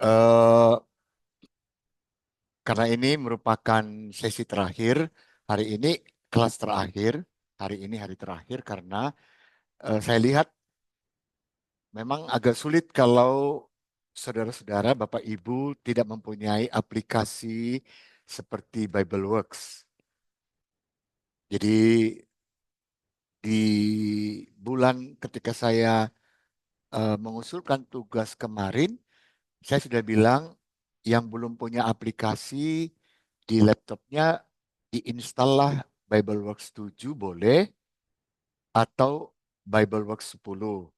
eh karena ini merupakan sesi terakhir, hari ini kelas terakhir, hari ini hari terakhir karena saya lihat memang agak sulit kalau saudara-saudara, Bapak Ibu tidak mempunyai aplikasi seperti BibleWorks. Jadi di bulan ketika saya mengusulkan tugas kemarin, saya sudah bilang yang belum punya aplikasi di laptopnya diinstallah BibleWorks 7 boleh atau BibleWorks 10.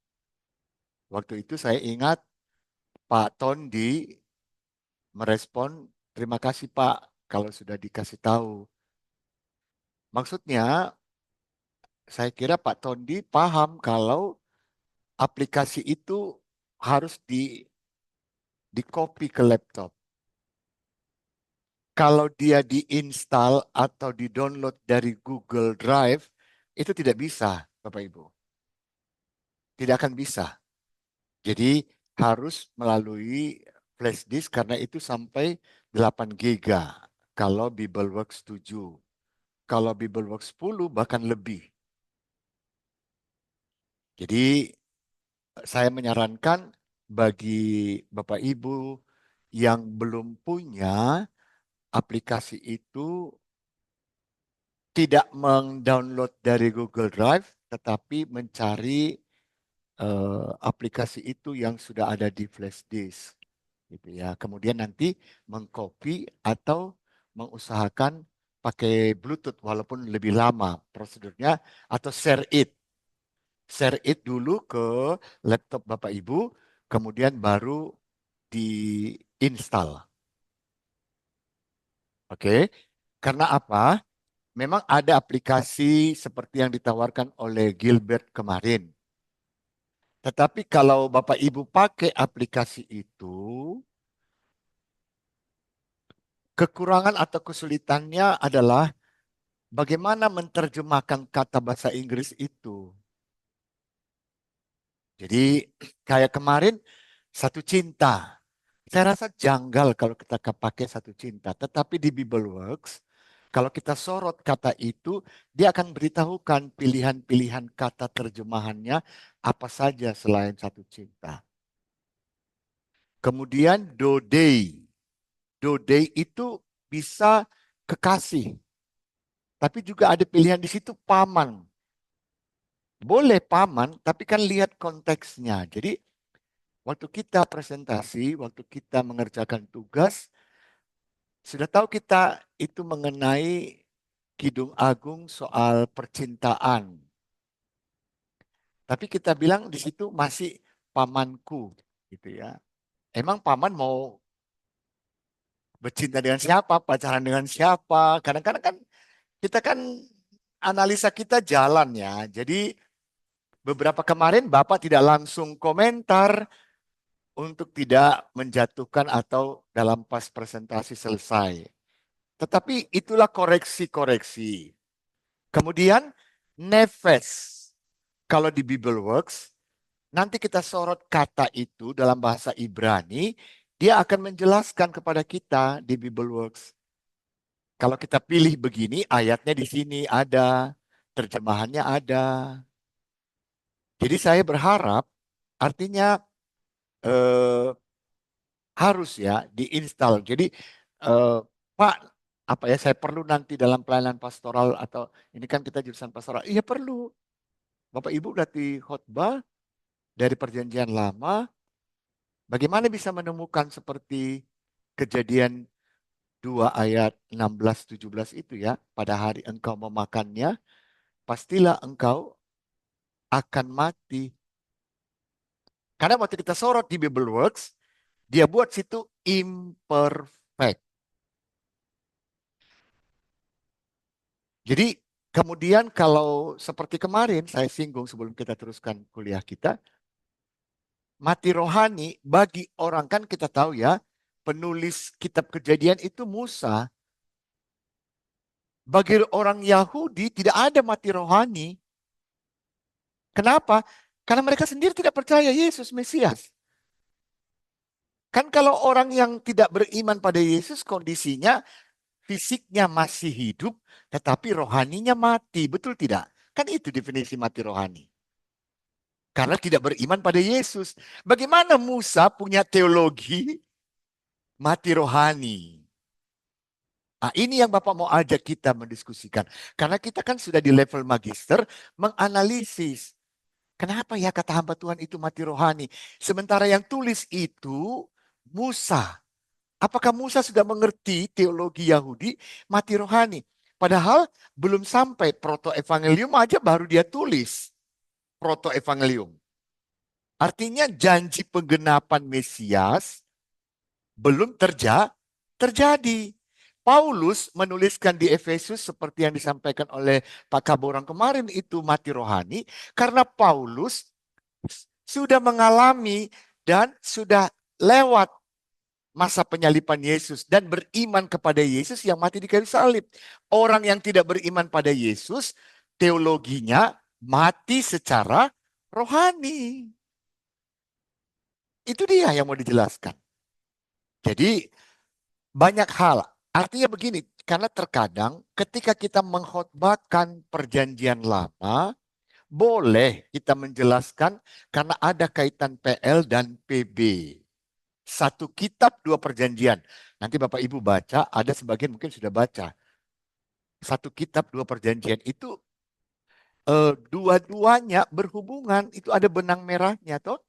Waktu itu saya ingat Pak Tondi merespon, terima kasih Pak kalau sudah dikasih tahu. Maksudnya saya kira Pak Tondi paham kalau aplikasi itu harus di copy ke laptop. Kalau dia diinstal atau di-download dari Google Drive, itu tidak bisa, Bapak Ibu. Tidak akan bisa. Jadi harus melalui flash disk karena itu sampai 8 giga kalau BibleWorks 7. Kalau BibleWorks 10 bahkan lebih. Jadi saya menyarankan bagi Bapak Ibu yang belum punya aplikasi itu tidak mendownload dari Google Drive, tetapi mencari aplikasi itu yang sudah ada di flash disk, gitu ya. Kemudian nanti mengcopy atau mengusahakan pakai Bluetooth walaupun lebih lama prosedurnya atau share it dulu ke laptop Bapak Ibu, kemudian baru diinstal. Oke, karena apa? Memang ada aplikasi seperti yang ditawarkan oleh Gilbert kemarin. Tetapi kalau Bapak Ibu pakai aplikasi itu, kekurangan atau kesulitannya adalah bagaimana menerjemahkan kata bahasa Inggris itu. Jadi kayak kemarin satu cinta. Saya rasa janggal kalau kita pakai satu cinta. Tetapi di BibleWorks, kalau kita sorot kata itu, dia akan beritahukan pilihan-pilihan kata terjemahannya apa saja selain satu cinta. Kemudian dodei. Dodei itu bisa kekasih. Tapi juga ada pilihan di situ paman. Boleh paman, tapi kan lihat konteksnya. Jadi waktu kita presentasi, waktu kita mengerjakan tugas, sudah tahu kita itu mengenai Kidung Agung soal percintaan. Tapi kita bilang di situ masih pamanku, gitu ya. Emang paman mau bercinta dengan siapa, pacaran dengan siapa? Kadang-kadang kan kita kan analisa kita jalan ya. Jadi beberapa kemarin Bapak tidak langsung komentar untuk tidak menjatuhkan atau dalam pas presentasi selesai. Tetapi itulah koreksi-koreksi. Kemudian nefes. Kalau di BibleWorks, nanti kita sorot kata itu dalam bahasa Ibrani, dia akan menjelaskan kepada kita di BibleWorks. Kalau kita pilih begini, ayatnya di sini ada, terjemahannya ada. Jadi saya berharap, artinya eh, harus ya diinstal. Jadi eh, Pak, apa ya saya perlu nanti dalam pelayanan pastoral atau ini kan kita jurusan pastoral. Iya perlu. Bapak Ibu udah di khotbah dari perjanjian lama, bagaimana bisa menemukan seperti kejadian 2 ayat 16-17 itu ya, pada hari engkau memakannya, pastilah engkau akan mati. Karena waktu kita sorot di BibleWorks, dia buat situ imperfect. Jadi kemudian kalau seperti kemarin saya singgung sebelum kita teruskan kuliah kita, mati rohani bagi orang kan kita tahu ya, penulis kitab Kejadian itu Musa. Bagi orang Yahudi tidak ada mati rohani. Kenapa? Karena mereka sendiri tidak percaya Yesus Mesias. Kan kalau orang yang tidak beriman pada Yesus kondisinya fisiknya masih hidup tetapi rohaninya mati, betul tidak? Kan itu definisi mati rohani. Karena tidak beriman pada Yesus. Bagaimana Musa punya teologi mati rohani? Nah, ini yang Bapak mau ajak kita mendiskusikan. Karena kita kan sudah di level magister menganalisis. Kenapa ya kata hamba Tuhan itu mati rohani? Sementara yang tulis itu Musa. Apakah Musa sudah mengerti teologi Yahudi mati rohani? Padahal belum sampai proto-evangelium aja baru dia tulis. Proto-evangelium. Artinya janji penggenapan Mesias belum terjadi. Paulus menuliskan di Efesus seperti yang disampaikan oleh Pak Kaborang kemarin itu mati rohani karena Paulus sudah mengalami dan sudah lewat masa penyaliban Yesus dan beriman kepada Yesus yang mati di kayu salib. Orang yang tidak beriman pada Yesus teologinya mati secara rohani. Itu dia yang mau dijelaskan. Jadi banyak hal. Artinya begini, karena terkadang ketika kita mengkhotbahkan perjanjian lama, boleh kita menjelaskan karena ada kaitan PL dan PB. Satu kitab dua perjanjian. Nanti Bapak Ibu baca, ada sebagian mungkin sudah baca. Satu kitab dua perjanjian itu dua-duanya berhubungan. Itu ada benang merahnya, toh?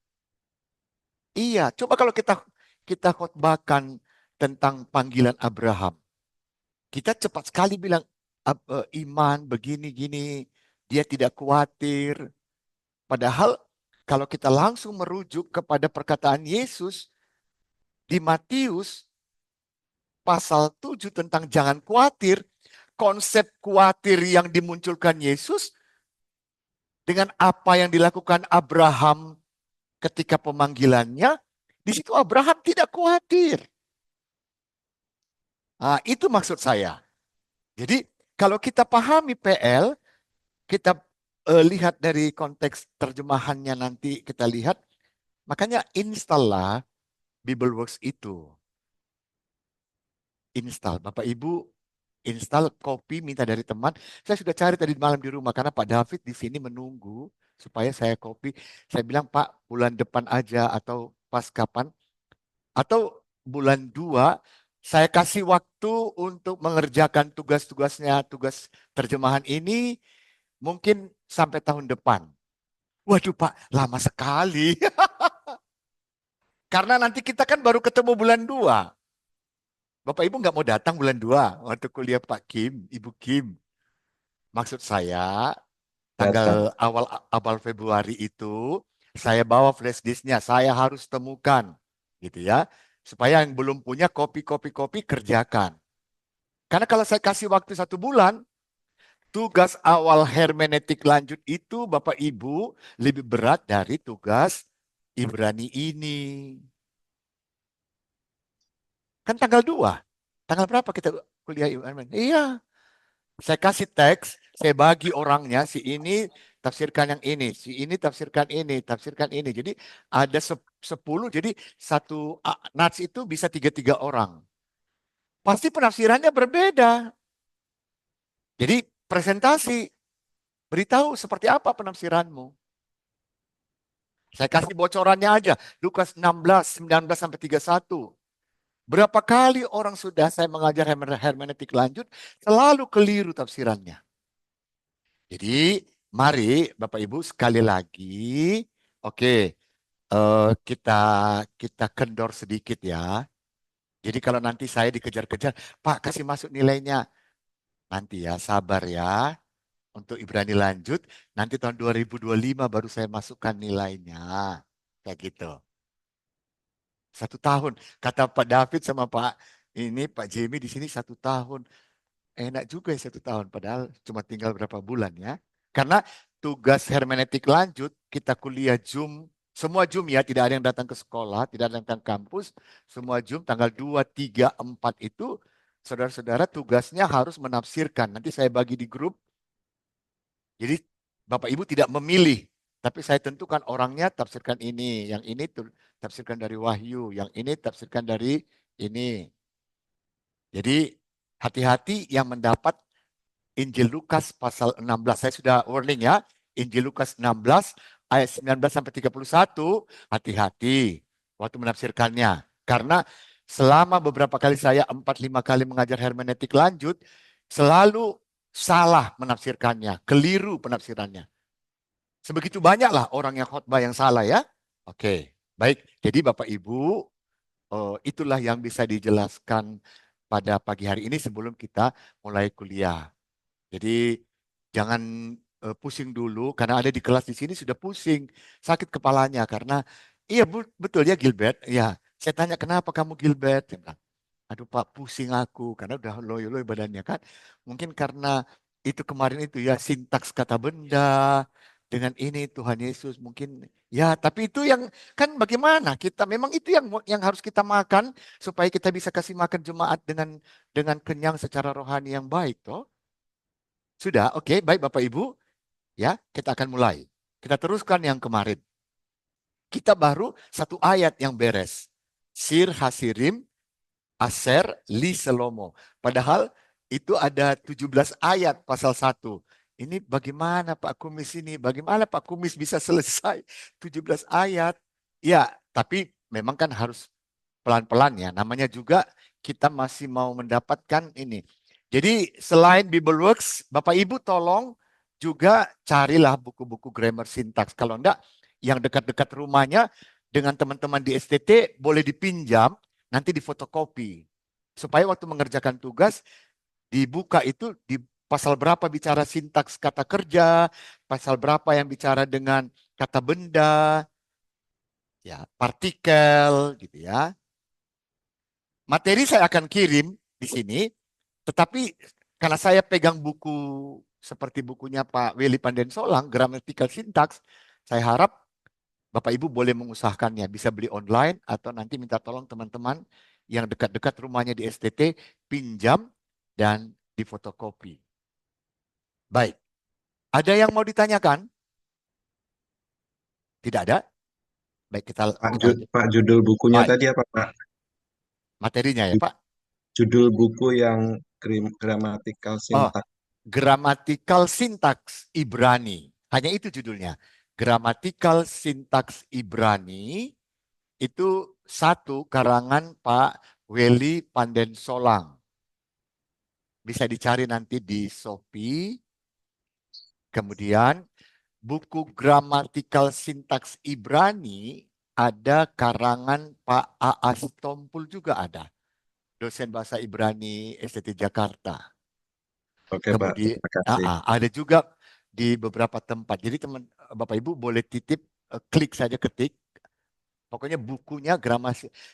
Iya, coba kalau kita khotbahkan tentang panggilan Abraham. Kita cepat sekali bilang iman begini-gini, dia tidak khawatir. Padahal kalau kita langsung merujuk kepada perkataan Yesus di Matius pasal 7 tentang jangan khawatir, konsep khawatir yang dimunculkan Yesus dengan apa yang dilakukan Abraham ketika pemanggilannya, di situ Abraham tidak khawatir. Nah, itu maksud saya. Jadi kalau kita pahami PL, kita lihat dari konteks terjemahannya nanti kita lihat, makanya install Bibleworks itu. Install. Bapak Ibu install copy minta dari teman. Saya sudah cari tadi malam di rumah karena Pak David di sini menunggu supaya saya copy. Saya bilang Pak bulan depan aja atau pas kapan atau bulan 2 saya kasih waktu untuk mengerjakan tugas-tugasnya, tugas terjemahan ini mungkin sampai tahun depan. Waduh Pak, lama sekali. Karena nanti kita kan baru ketemu bulan 2. Bapak Ibu nggak mau datang bulan 2 waktu kuliah Pak Kim, Ibu Kim. Maksud saya Datang. tanggal awal awal Februari itu saya bawa flash disknya, saya harus temukan gitu ya. Supaya yang belum punya kopi kerjakan. Karena kalau saya kasih waktu 1 bulan, tugas awal hermeneutik lanjut itu Bapak Ibu lebih berat dari tugas Ibrani ini. Kan tanggal 2. Tanggal berapa kita kuliah Ibrani? Iya. Saya kasih teks, saya bagi orangnya, si ini tafsirkan yang ini, si ini tafsirkan ini, tafsirkan ini. Jadi ada 10, jadi satu nats itu bisa 3 orang. Pasti penafsirannya berbeda. Jadi presentasi, beritahu seperti apa penafsiranmu. Saya kasih bocorannya aja, Lukas 16, 19 sampai 31. Berapa kali orang sudah saya mengajar hermeneutik lanjut, selalu keliru tafsirannya. Jadi mari Bapak Ibu sekali lagi, oke, kita kita kendor sedikit ya. Jadi kalau nanti saya dikejar-kejar, Pak kasih masuk nilainya. Nanti ya, sabar ya. Untuk Ibrani lanjut, nanti tahun 2025 baru saya masukkan nilainya. Kayak gitu. 1 tahun. Kata Pak David sama Pak Jamie di sini 1 tahun. Enak juga ya 1 tahun, padahal cuma tinggal berapa bulan ya. Karena tugas hermeneutik lanjut, kita kuliah Zoom, semua Zoom ya, tidak ada yang datang ke sekolah, tidak ada yang datang ke kampus, semua Zoom tanggal 2, 3, 4 itu, saudara-saudara tugasnya harus menafsirkan. Nanti saya bagi di grup, jadi Bapak Ibu tidak memilih. Tapi saya tentukan orangnya tafsirkan ini, yang ini tafsirkan dari Wahyu, yang ini tafsirkan dari ini. Jadi hati-hati yang mendapat Injil Lukas pasal 16. Saya sudah warning ya. Injil Lukas 16 ayat 19 sampai 31. Hati-hati waktu menafsirkannya. Karena selama beberapa kali saya 4-5 kali mengajar hermeneutik lanjut, selalu salah menafsirkannya, keliru penafsirannya. Sebegitu banyaklah orang yang khotbah yang salah ya. Oke, baik. Jadi Bapak Ibu, itulah yang bisa dijelaskan pada pagi hari ini sebelum kita mulai kuliah. Jadi jangan pusing dulu karena ada di kelas di sini sudah pusing, sakit kepalanya karena iya betul ya Gilbert. Ya, saya tanya kenapa kamu Gilbert? Dia bilang, aduh Pak pusing aku karena udah loyo-loyo badannya kan. Mungkin karena itu kemarin itu ya sintaks kata benda dengan ini Tuhan Yesus mungkin ya tapi itu yang kan bagaimana kita memang itu yang harus kita makan supaya kita bisa kasih makan jemaat dengan kenyang secara rohani yang baik toh. Sudah, oke, baik Bapak Ibu, ya kita akan mulai. Kita teruskan yang kemarin. Kita baru satu ayat yang beres. Sir Hasirim Aser Li Selomo. Padahal itu ada 17 ayat pasal 1. Ini bagaimana Pak Kumis ini? Bagaimana Pak Kumis bisa selesai 17 ayat? Ya, tapi memang kan harus pelan-pelan ya. Namanya juga kita masih mau mendapatkan ini. Jadi selain Bible Works, Bapak Ibu tolong juga carilah buku-buku grammar sintaks. Kalau enggak, yang dekat-dekat rumahnya dengan teman-teman di STT boleh dipinjam, nanti difotokopi. Supaya waktu mengerjakan tugas, dibuka itu di pasal berapa bicara sintaks kata kerja, pasal berapa yang bicara dengan kata benda, ya partikel gitu ya. Materi saya akan kirim di sini, tetapi karena saya pegang buku seperti bukunya Pak Willy Pandensolang, Grammatical Syntax, saya harap Bapak Ibu boleh mengusahakannya, bisa beli online atau nanti minta tolong teman-teman yang dekat-dekat rumahnya di STT, pinjam dan difotokopi. Baik, ada yang mau ditanyakan? Tidak ada? Baik, kita lanjut. Pak, judul bukunya Baik, tadi apa Pak? materinya ya Pak. Judul buku yang gramatikal Oh, sintak. Grammatical Syntax Ibrani. Hanya itu judulnya. Grammatical Syntax Ibrani itu satu karangan Pak Weli Pandensolang. Bisa dicari nanti di Shopee. Kemudian buku Grammatical Syntax Ibrani ada karangan Pak A.A. Sitompul juga ada. Dosen bahasa Ibrani STT Jakarta. Oke Pak, Kemudian terima kasih. ada juga di beberapa tempat. Jadi teman Bapak Ibu boleh titip klik saja ketik. Pokoknya bukunya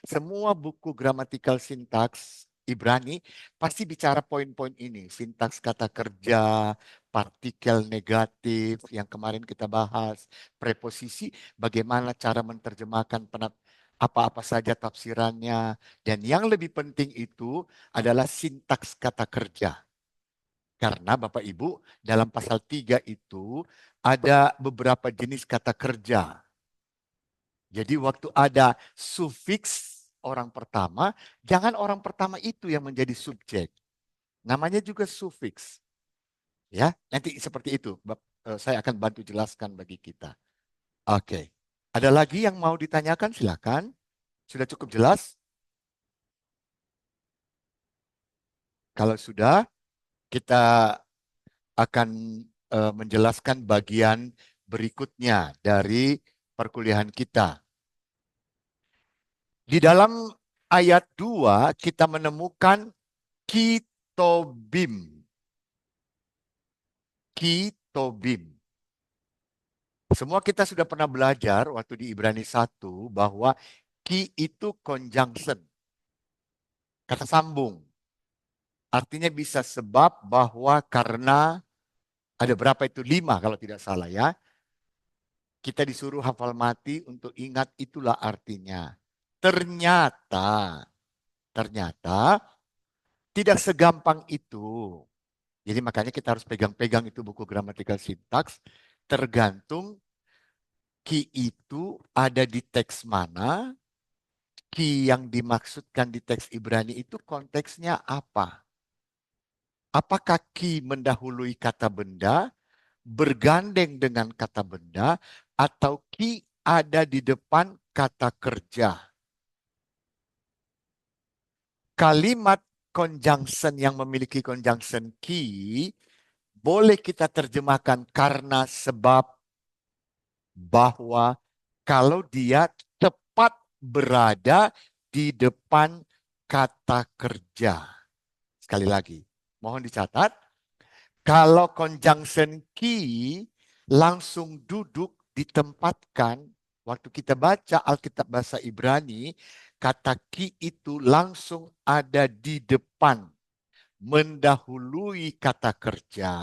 semua buku gramatikal sintaks Ibrani pasti bicara poin-poin ini. Sintaks kata kerja, partikel negatif yang kemarin kita bahas, preposisi, bagaimana cara menerjemahkan apa-apa saja tafsirannya. Dan yang lebih penting itu adalah sintaks kata kerja. Karena Bapak Ibu dalam pasal 3 itu ada beberapa jenis kata kerja. Jadi waktu ada sufiks orang pertama, jangan orang pertama itu yang menjadi subjek. Namanya juga sufiks. Ya, nanti seperti itu. Saya akan bantu jelaskan bagi kita. Oke. Ada lagi yang mau ditanyakan? Silakan. Sudah cukup jelas? Kalau sudah, kita akan menjelaskan bagian berikutnya dari perkuliahan kita. Di dalam ayat 2 kita menemukan kitobim. Kitobim. Semua kita sudah pernah belajar waktu di Ibrani 1 bahwa ki itu conjunction. Kata sambung. Artinya bisa sebab bahwa karena ada berapa itu? 5 kalau tidak salah ya. Kita disuruh hafal mati untuk ingat itulah artinya. Ternyata, ternyata tidak segampang itu. Jadi makanya kita harus pegang-pegang itu buku grammatical syntax. Tergantung ki itu ada di teks mana? Ki yang dimaksudkan di teks Ibrani itu konteksnya apa? Apakah ki mendahului kata benda, bergandeng dengan kata benda, atau ki ada di depan kata kerja? Kalimat conjunction yang memiliki conjunction ki boleh kita terjemahkan karena, sebab, bahwa, kalau dia tepat berada di depan kata kerja. Sekali lagi, mohon dicatat, kalau conjunction ki langsung duduk ditempatkan, waktu kita baca Alkitab bahasa Ibrani, kata ki itu langsung ada di depan, mendahului kata kerja.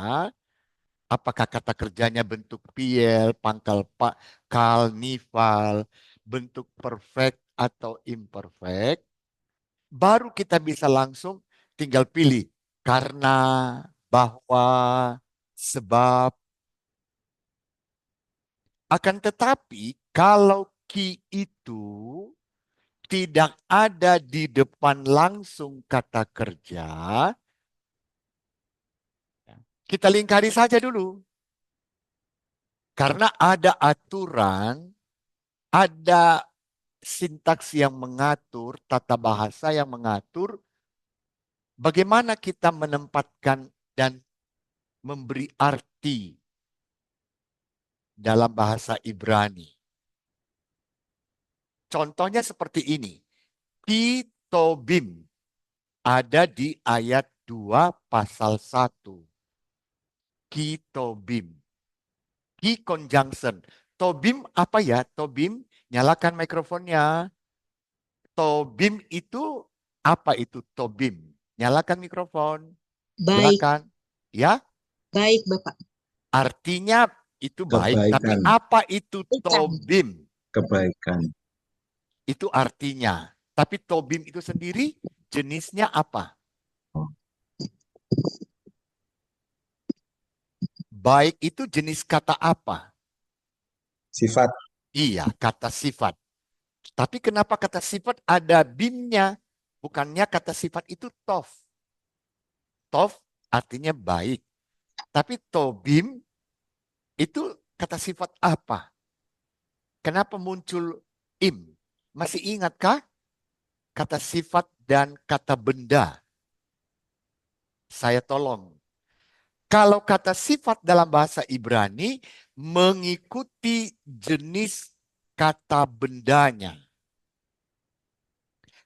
Apakah kata kerjanya bentuk piel, pangkal pak, kal, nifal, bentuk perfect atau imperfect, baru kita bisa langsung tinggal pilih karena, bahwa, sebab. Akan tetapi kalau ki itu tidak ada di depan langsung kata kerja, kita lingkari saja dulu. Karena ada aturan, ada sintaks yang mengatur, tata bahasa yang mengatur bagaimana kita menempatkan dan memberi arti dalam bahasa Ibrani. Contohnya seperti ini. Kitobim ada di ayat 2 pasal 1. Kitobim. Ki conjunction. Tobim apa ya? Tobim, nyalakan mikrofonnya. Tobim itu apa itu tobim? Nyalakan mikrofon. Baik, Silakan. Ya, baik Bapak. artinya itu baik, tapi Kebaikan, apa itu Ikan. tobim? kebaikan. Itu artinya. Tapi tobim itu sendiri jenisnya apa? Baik itu jenis kata apa? Sifat, Iya, kata sifat. Tapi kenapa kata sifat ada bimnya? Bukannya kata sifat itu tof. Tof artinya baik. Tapi tobim itu kata sifat apa? Kenapa muncul im? Masih ingatkah kata sifat dan kata benda? Saya tolong. Kalau kata sifat dalam bahasa Ibrani mengikuti jenis kata bendanya.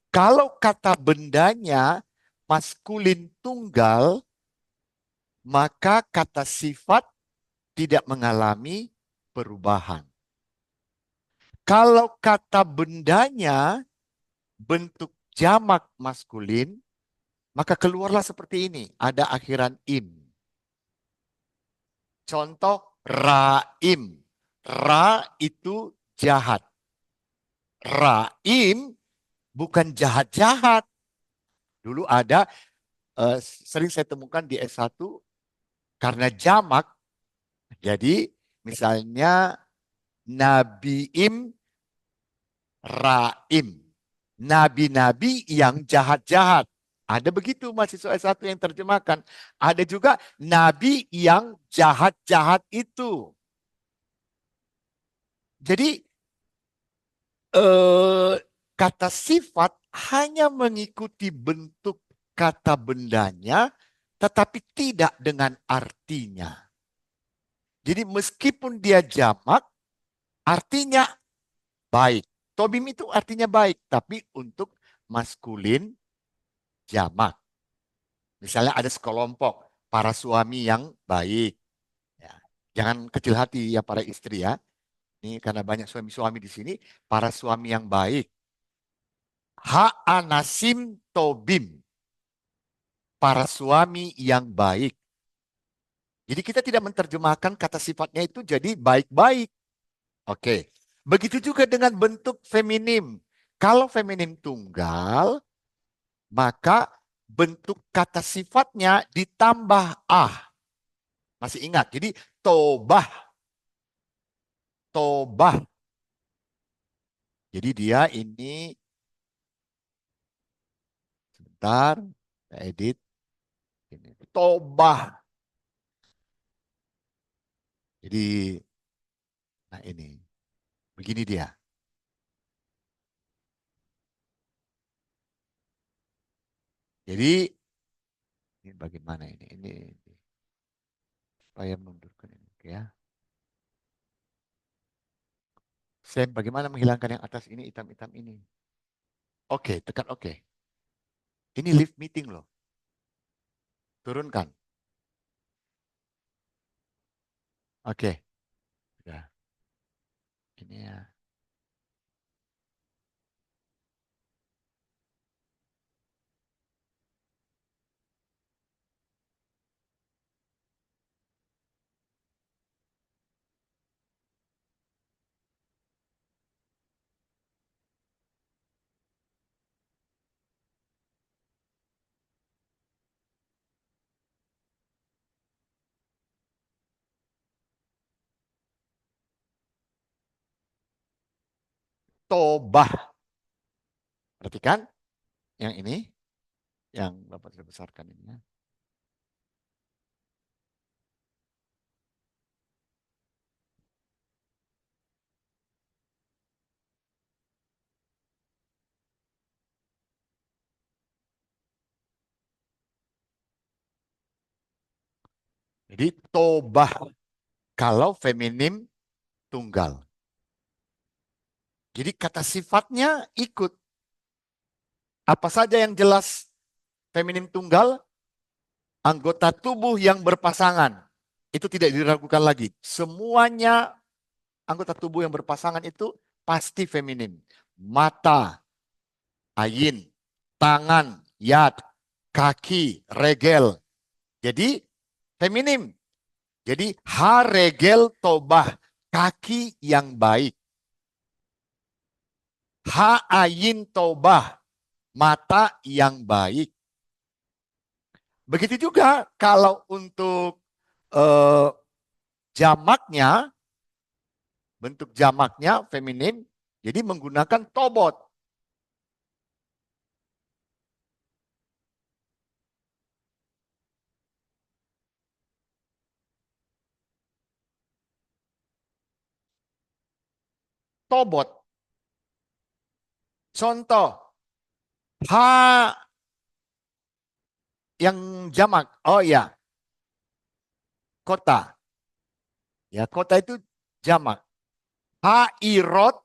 Kalau kata bendanya maskulin tunggal, maka kata sifat tidak mengalami perubahan. Kalau kata bendanya bentuk jamak maskulin, maka keluarlah seperti ini. Ada akhiran im. Contoh raim. Ra itu jahat. Raim bukan jahat-jahat. Dulu ada, sering saya temukan di S1, karena jamak. Jadi misalnya nabiim, raim. Nabi-nabi yang jahat-jahat. Ada begitu mahasiswa S1 yang terjemahkan. Ada juga nabi yang jahat-jahat itu. Jadi kata sifat hanya mengikuti bentuk kata bendanya, tetapi tidak dengan artinya. Jadi meskipun dia jamak, artinya baik. Tobim itu artinya baik, tapi untuk maskulin jamak. Misalnya ada sekelompok para suami yang baik. Ya. Jangan kecil hati ya para istri ya. Ini karena banyak suami-suami di sini, para suami yang baik. Ha'anasim tobim. Para suami yang baik. Jadi kita tidak menerjemahkan kata sifatnya itu jadi baik-baik. Oke. Begitu juga dengan bentuk feminim. Kalau feminim tunggal, maka bentuk kata sifatnya ditambah ah. Masih ingat? Jadi tobah. Tobah Jadi dia ini, sebentar, saya edit. Ini, tobah. Jadi, nah ini, begini dia. Jadi, ini bagaimana ini? Ini supaya mundurkan ini, oke ya. Sam, bagaimana menghilangkan yang atas ini, hitam-hitam ini? Oke, tekan oke. Ini live meeting loh. Turunkan. Oke. Sudah. Ini ya. Tobah. Perhatikan yang ini, yang Bapak sudah besarkan ini ya. Jadi tobah kalau feminim tunggal. Jadi kata sifatnya ikut. Apa saja yang jelas feminim tunggal, anggota tubuh yang berpasangan. Itu tidak diragukan lagi. Semuanya anggota tubuh yang berpasangan itu pasti feminim. Mata, ayin, tangan, yad, kaki, regel. Jadi feminim. Jadi ha regel tobah, kaki yang baik. Ha ayin tobah, mata yang baik. Begitu juga kalau untuk eh, jamaknya, bentuk jamaknya feminim, jadi menggunakan tobot. Tobot. Contoh, ha yang jamak. Oh ya, kota. Ya, kota itu jamak. Hairot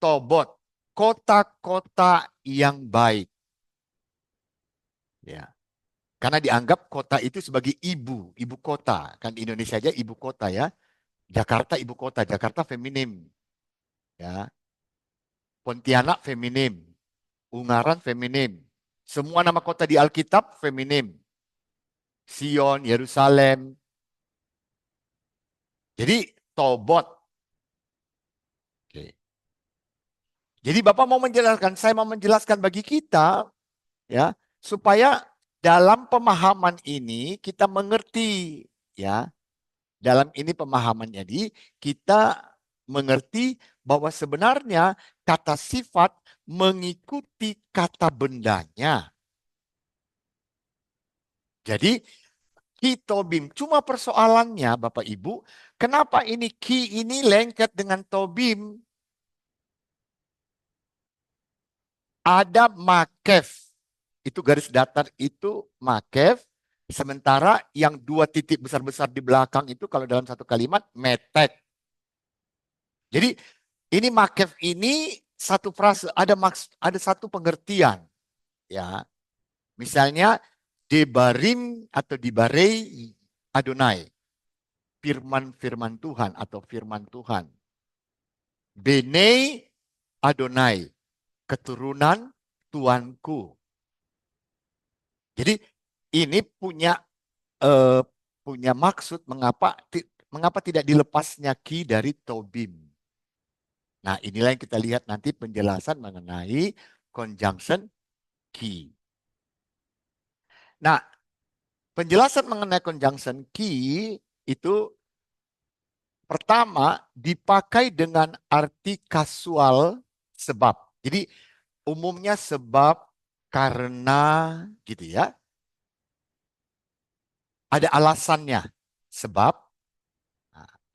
tobot. Kota-kota yang baik. Ya. Karena dianggap kota itu sebagai ibu kota. Kan di Indonesia aja ibu kota ya. Jakarta ibu kota, Jakarta feminim. Ya. Pontianak feminim. Ungaran feminim. Semua nama kota di Alkitab feminim. Sion, Yerusalem. Jadi tobot. Oke. Jadi Bapak mau menjelaskan, saya mau menjelaskan bagi kita ya, supaya dalam pemahaman ini kita mengerti ya. Dalam ini pemahaman jadi kita mengerti bahwa sebenarnya kata sifat mengikuti kata bendanya. Jadi ki-tobim. Cuma persoalannya Bapak Ibu, kenapa ini ki ini lengket dengan tobim? Ada makef. Itu garis datar itu makef. Sementara yang dua titik besar-besar di belakang itu kalau dalam satu kalimat metek. Jadi ini makef ini satu frase ada satu pengertian ya. Misalnya debarim atau dibarei Adonai. Firman-firman Tuhan atau firman Tuhan. Benei Adonai, keturunan Tuanku. Jadi ini eh, punya maksud mengapa tidak dilepasnya ki dari tobim. Nah, inilah yang kita lihat nanti penjelasan mengenai conjunction ki. Nah, penjelasan mengenai conjunction ki itu pertama dipakai dengan arti kasual sebab. Jadi umumnya sebab, karena gitu ya. Ada alasannya. Sebab,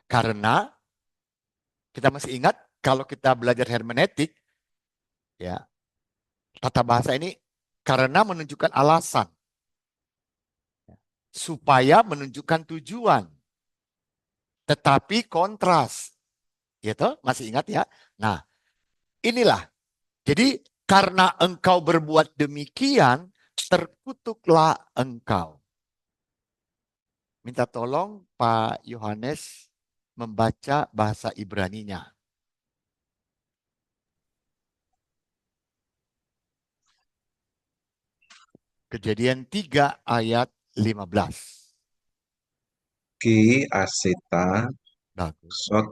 karena, kita masih ingat kalau kita belajar hermeneutik, ya, tata bahasa ini karena menunjukkan alasan, supaya menunjukkan tujuan, tetapi kontras, gitu, masih ingat ya? Nah, inilah. Jadi karena engkau berbuat demikian, terkutuklah engkau. Minta tolong Pak Yohanes membaca bahasa Ibraninya. Kejadian 3 ayat 15. Ki asita Bagus. sot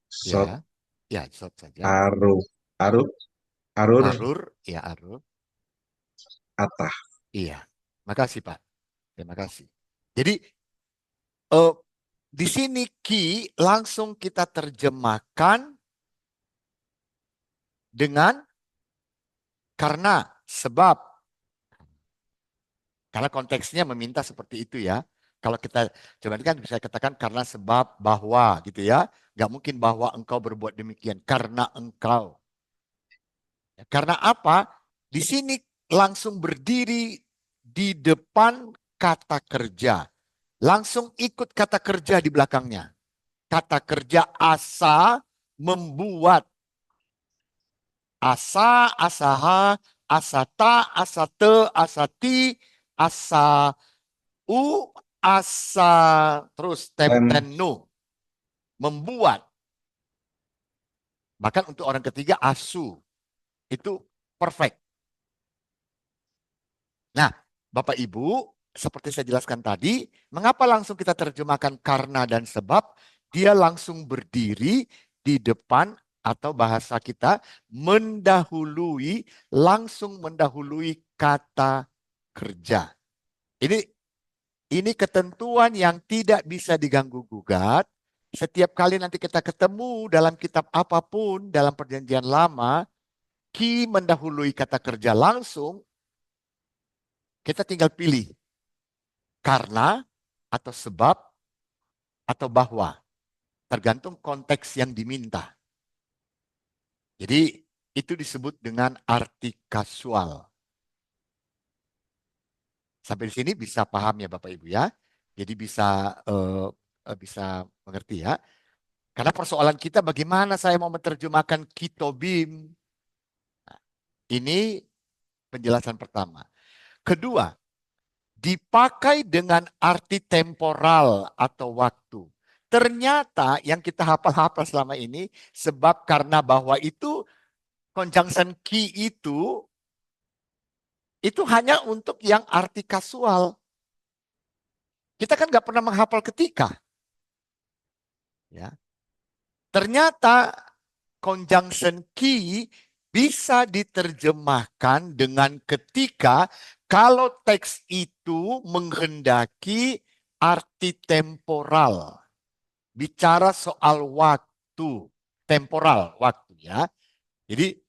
sot Ya, ya, short saja. aru aru arur Arur, ya arur. atah. Iya. Makasih Pak. Terima kasih. Jadi eh, di sini ki langsung kita terjemahkan dengan karena, sebab. Karena konteksnya meminta seperti itu ya. Kalau kita coba ini kan bisa katakan karena sebab, bahwa gitu ya. Nggak mungkin bahwa engkau berbuat demikian. Karena engkau. Karena apa? Di sini langsung berdiri di depan kata kerja. Langsung ikut kata kerja di belakangnya. Kata kerja asa, membuat. Asa, asaha, asata, asate, asati, asa asa, terus Tem tenu, membuat. Bahkan untuk orang ketiga asu. Itu perfect. Nah, Bapak Ibu, seperti saya jelaskan tadi, mengapa langsung kita terjemahkan karena dan sebab? Dia langsung berdiri di depan, atau bahasa kita mendahului, langsung mendahului kata kerja. Ini ketentuan yang tidak bisa diganggu gugat. Setiap kali nanti kita ketemu dalam kitab apapun dalam perjanjian lama, ki mendahului kata kerja langsung, kita tinggal pilih karena atau sebab atau bahwa, tergantung konteks yang diminta. Jadi itu disebut dengan arti kasual. Sampai di sini bisa paham ya Bapak Ibu ya. Jadi bisa mengerti ya. Karena persoalan kita bagaimana saya mau menerjemahkan kitobim. Ini penjelasan pertama. Kedua, dipakai dengan arti temporal atau waktu. Ternyata yang kita hafal-hafal selama ini, sebab, karena, bahwa itu, conjunction ki itu hanya untuk yang arti kasual. Kita kan nggak pernah menghafal ketika. Ya. Ternyata conjunction ki bisa diterjemahkan dengan ketika kalau teks itu menghendaki arti temporal. Bicara soal waktu, temporal, waktu ya. Jadi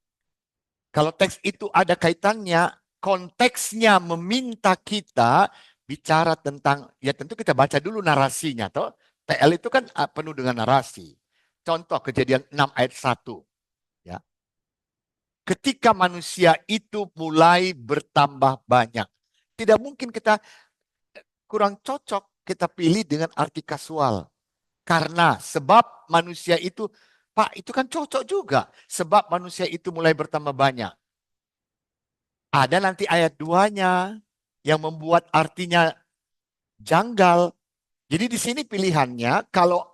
kalau teks itu ada kaitannya, konteksnya meminta kita bicara tentang, ya tentu kita baca dulu narasinya. Toh. TL itu kan penuh dengan narasi. Contoh Kejadian 6 ayat 1. Ya. Ketika manusia itu mulai bertambah banyak. Tidak mungkin kita kurang cocok kita pilih dengan arti kasual. Karena sebab manusia itu, Pak itu kan cocok juga. Sebab manusia itu mulai bertambah banyak. Ada nanti ayat 2-nya yang membuat artinya janggal. Jadi di sini pilihannya, kalau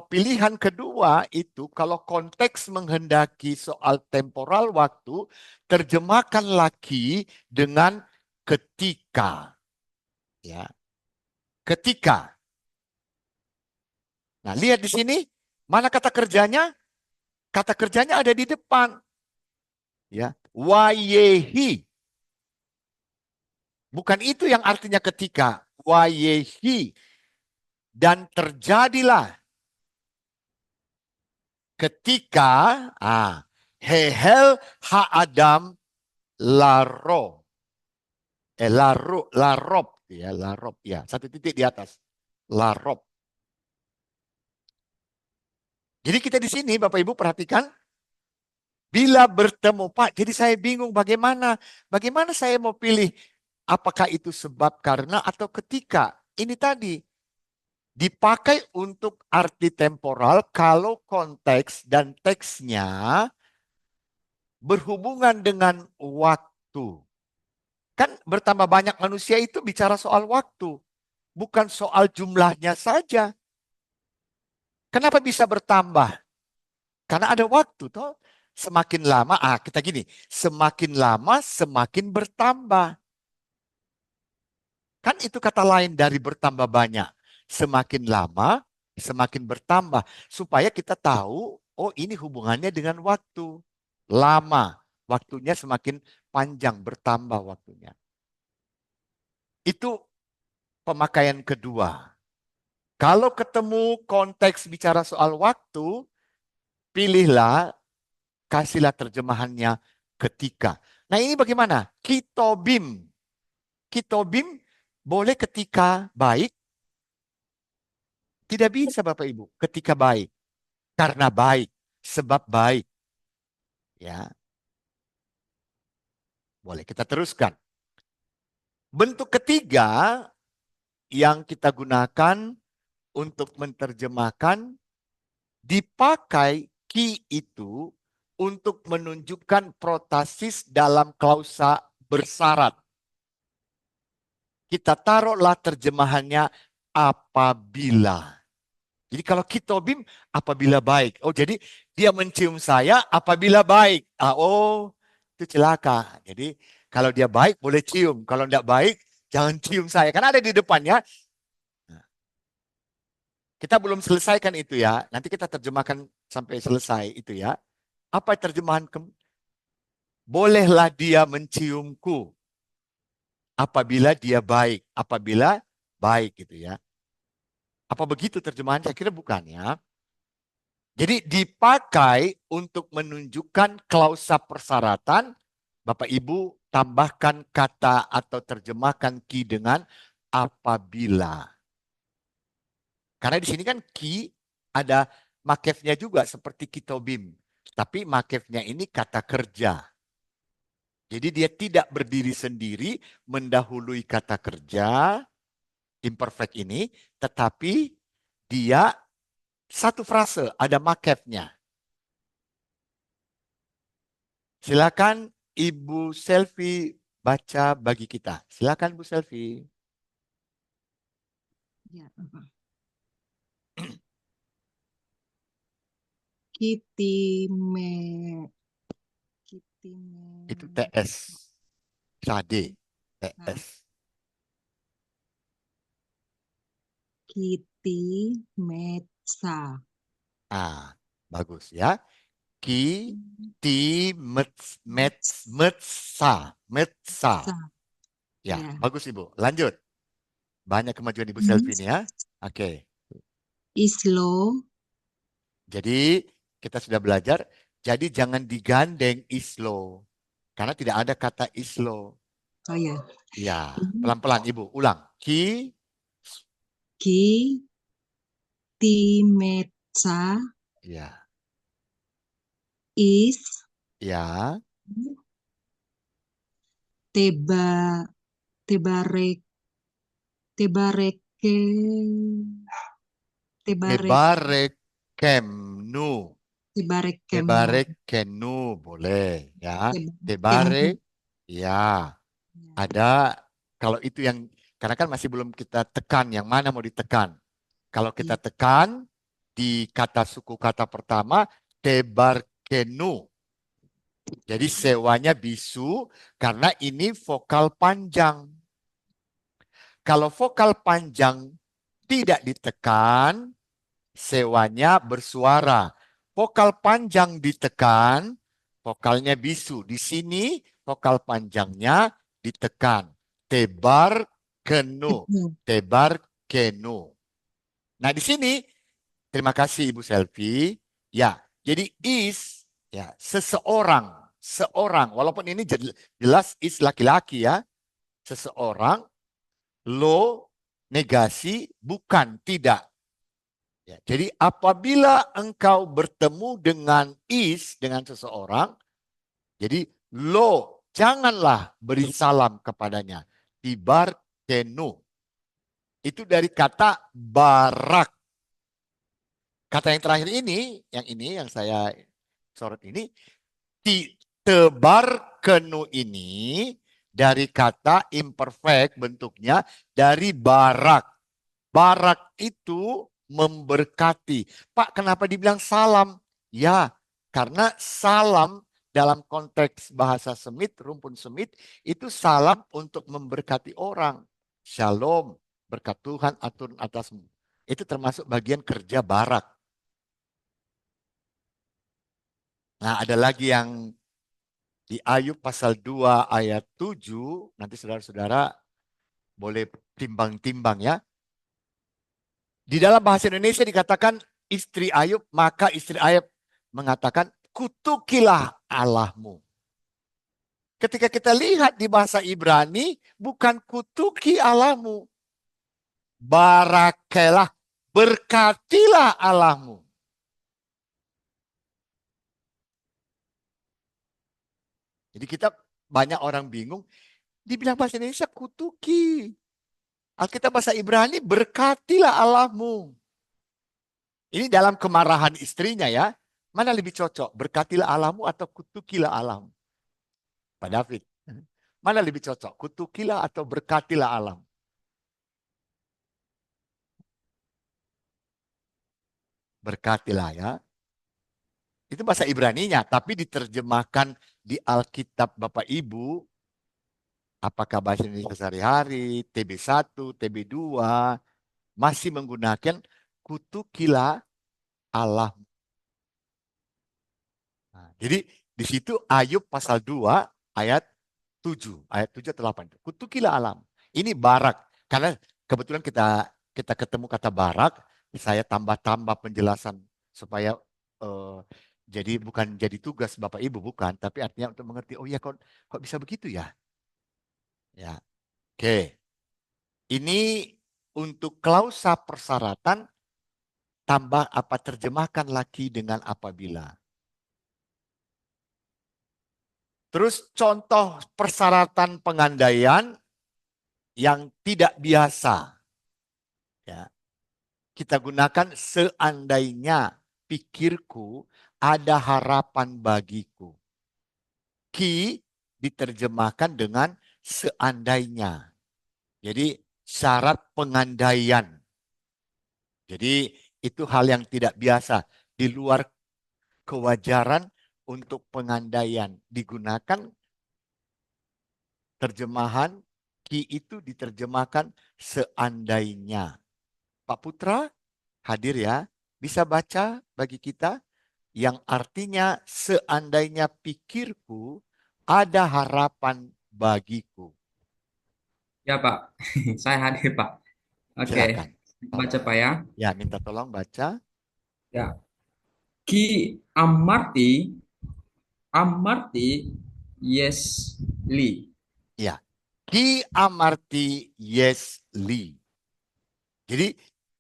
pilihan kedua itu, kalau konteks menghendaki soal temporal waktu, terjemahkan lagi dengan ketika. Ya, ketika. Nah, lihat di sini, mana kata kerjanya? Kata kerjanya ada di depan. Ya, wayehi. Bukan itu yang artinya ketika. Wayehi. Dan terjadilah. ketika hehel ha Adam laro. Larop ya, larop ya. Satu titik di atas. Larop. Jadi kita di sini Bapak Ibu perhatikan bila bertemu Pak. Jadi saya bingung bagaimana saya mau pilih apakah itu sebab karena atau ketika. Ini tadi dipakai untuk arti temporal kalau konteks dan teksnya berhubungan dengan waktu. Kan bertambah banyak manusia itu bicara soal waktu, bukan soal jumlahnya saja. Kenapa bisa bertambah? Karena ada waktu toh. Semakin lama, kita gini, semakin lama semakin bertambah. Kan itu kata lain dari bertambah banyak. Semakin lama semakin bertambah. Supaya kita tahu, oh ini hubungannya dengan waktu. Lama, waktunya semakin panjang, bertambah waktunya. Itu pemakaian kedua. Kalau ketemu konteks bicara soal waktu, pilihlah, kasihlah terjemahannya ketika. Nah ini bagaimana? Kitobim. Kitobim boleh ketika baik, tidak bisa Bapak Ibu ketika baik. Karena baik, sebab baik. Ya. Boleh kita teruskan. Bentuk ketiga yang kita gunakan untuk menerjemahkan dipakai ki itu untuk menunjukkan protasis dalam klausa bersyarat. Kita taruhlah terjemahannya apabila. Jadi kalau kitobim apabila baik. Oh jadi dia mencium saya apabila baik. Oh itu celaka. Jadi kalau dia baik boleh cium. Kalau tidak baik jangan cium saya. Karena ada di depannya. Kita belum selesaikan itu ya. Nanti kita terjemahkan sampai selesai itu ya. Apa terjemahan? Bolehlah dia menciumku apabila dia baik. Apabila baik gitu ya. Apa begitu terjemahan? Saya kira bukan ya. Jadi dipakai untuk menunjukkan klausa persyaratan. Bapak Ibu tambahkan kata atau terjemahkan ki dengan apabila. Karena di sini kan ki ada makefnya juga seperti kitobim. Tapi makefnya ini kata kerja. Jadi dia tidak berdiri sendiri mendahului kata kerja imperfect ini, tetapi dia satu frase, ada makefnya. Silakan Ibu Selfie baca bagi kita. Silakan Bu Selfie. Ya. Kitime. Itu TS. Sade. Nah, TS. Kiti metsa. Bagus ya. Ki, ti, metsa. Ya, Ya. bagus Ibu. Lanjut. Banyak kemajuan Ibu Hmm. Selfie ini ya. Oke. Islo. Jadi kita sudah belajar. Jadi jangan digandeng islo. Karena tidak ada kata islo. Oh ya. Ya, pelan-pelan Ibu. Ulang. Ki, Timetsa ya, is ya, tebareke tebarek kemnu. tebarekemu Tebarek kenu boleh ya. Tebarek ya. Ada kalau itu yang karena kan masih belum kita tekan yang mana mau ditekan. Kalau kita tekan di kata suku kata pertama tebarkenu. Jadi sewanya bisu karena ini vokal panjang. Kalau vokal panjang tidak ditekan, sewanya bersuara. Vokal panjang ditekan, vokalnya bisu. Di sini vokal panjangnya ditekan. Tebar kenu. Tebar kenu. Nah di sini, terima kasih Ibu Selfie. Ya, Jadi is ya seseorang, walaupun ini jelas is laki-laki ya. Seseorang, lo negasi bukan, tidak. Ya, jadi apabila engkau bertemu dengan dengan seseorang, jadi lo janganlah beri salam kepadanya. Tibar kenu. Itu dari kata barak. Kata yang terakhir ini yang saya sorot ini, tebar kenu ini dari kata imperfect bentuknya dari barak. Barak itu memberkati. Pak, kenapa dibilang salam? Ya, karena salam dalam konteks bahasa Semit, rumpun Semit, itu salam untuk memberkati orang. Shalom, berkat Tuhan atur atasmu. Itu termasuk bagian kerja barak. Nah, ada lagi yang di Ayub pasal 2 ayat 7, nanti saudara-saudara boleh timbang-timbang ya. Di dalam bahasa Indonesia dikatakan istri Ayub, maka istri Ayub mengatakan kutukilah Allahmu. Ketika kita lihat di bahasa Ibrani, bukan kutuki Allahmu. Barakelah, berkatilah Allahmu. Jadi kita banyak orang bingung, dibilang bahasa Indonesia kutuki. Alkitab bahasa Ibrani berkatilah Allahmu. Ini dalam kemarahan istrinya ya. Mana lebih cocok? Berkatilah Allahmu atau kutukilah Allahmu? Pak David. Mana lebih cocok? Kutukilah atau berkatilah Allahmu? Berkatilah ya. Itu bahasa Ibraninya. Tapi diterjemahkan di Alkitab Bapak Ibu. Apakah bahasa Indonesia sehari-hari, TB1, TB2. Masih menggunakan kutukilah Allah. Nah, jadi di situ Ayub pasal 2 ayat 7. Ayat 7 atau 8. Kutukilah alam. Ini barak. Karena kebetulan kita ketemu kata barak. Saya tambah-tambah penjelasan. Supaya jadi bukan jadi tugas Bapak Ibu. Bukan. Tapi artinya untuk mengerti. Oh ya kok bisa begitu ya? Ya. Oke. Ini untuk klausa persyaratan. Tambah apa terjemahkan lagi dengan apabila. Terus contoh persyaratan pengandaian yang tidak biasa. Ya. Kita gunakan seandainya pikirku ada harapan bagiku. Ki diterjemahkan dengan seandainya. Jadi syarat pengandaian. Jadi itu hal yang tidak biasa. Di luar kewajaran untuk pengandaian. Digunakan terjemahan ki itu diterjemahkan seandainya. Pak Putra hadir ya. Bisa baca bagi kita yang artinya seandainya pikirku ada harapan bagiku. Ya Pak, saya hadir Pak. Oke, Silakan. baca Pak ya. Ya, minta tolong baca. Ya, Ki Amarti, Amarti Yesli. Ya. Ki amarti yes li. Jadi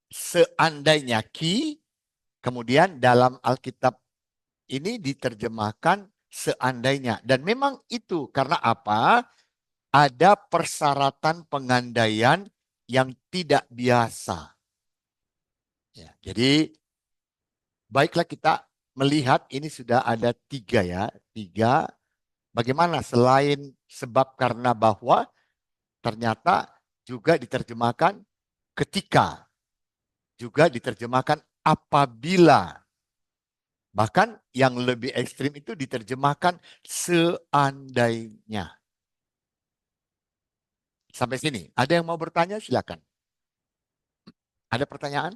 seandainya ki, kemudian dalam Alkitab ini diterjemahkan seandainya. Dan memang itu karena apa? Ada persyaratan pengandaian yang tidak biasa. Ya, jadi baiklah kita melihat ini sudah ada 3 ya. 3. Bagaimana selain sebab karena bahwa ternyata juga diterjemahkan ketika. Juga diterjemahkan apabila. Bahkan yang lebih ekstrim itu diterjemahkan seandainya. Sampai sini. Ada yang mau bertanya? Silakan. Ada pertanyaan?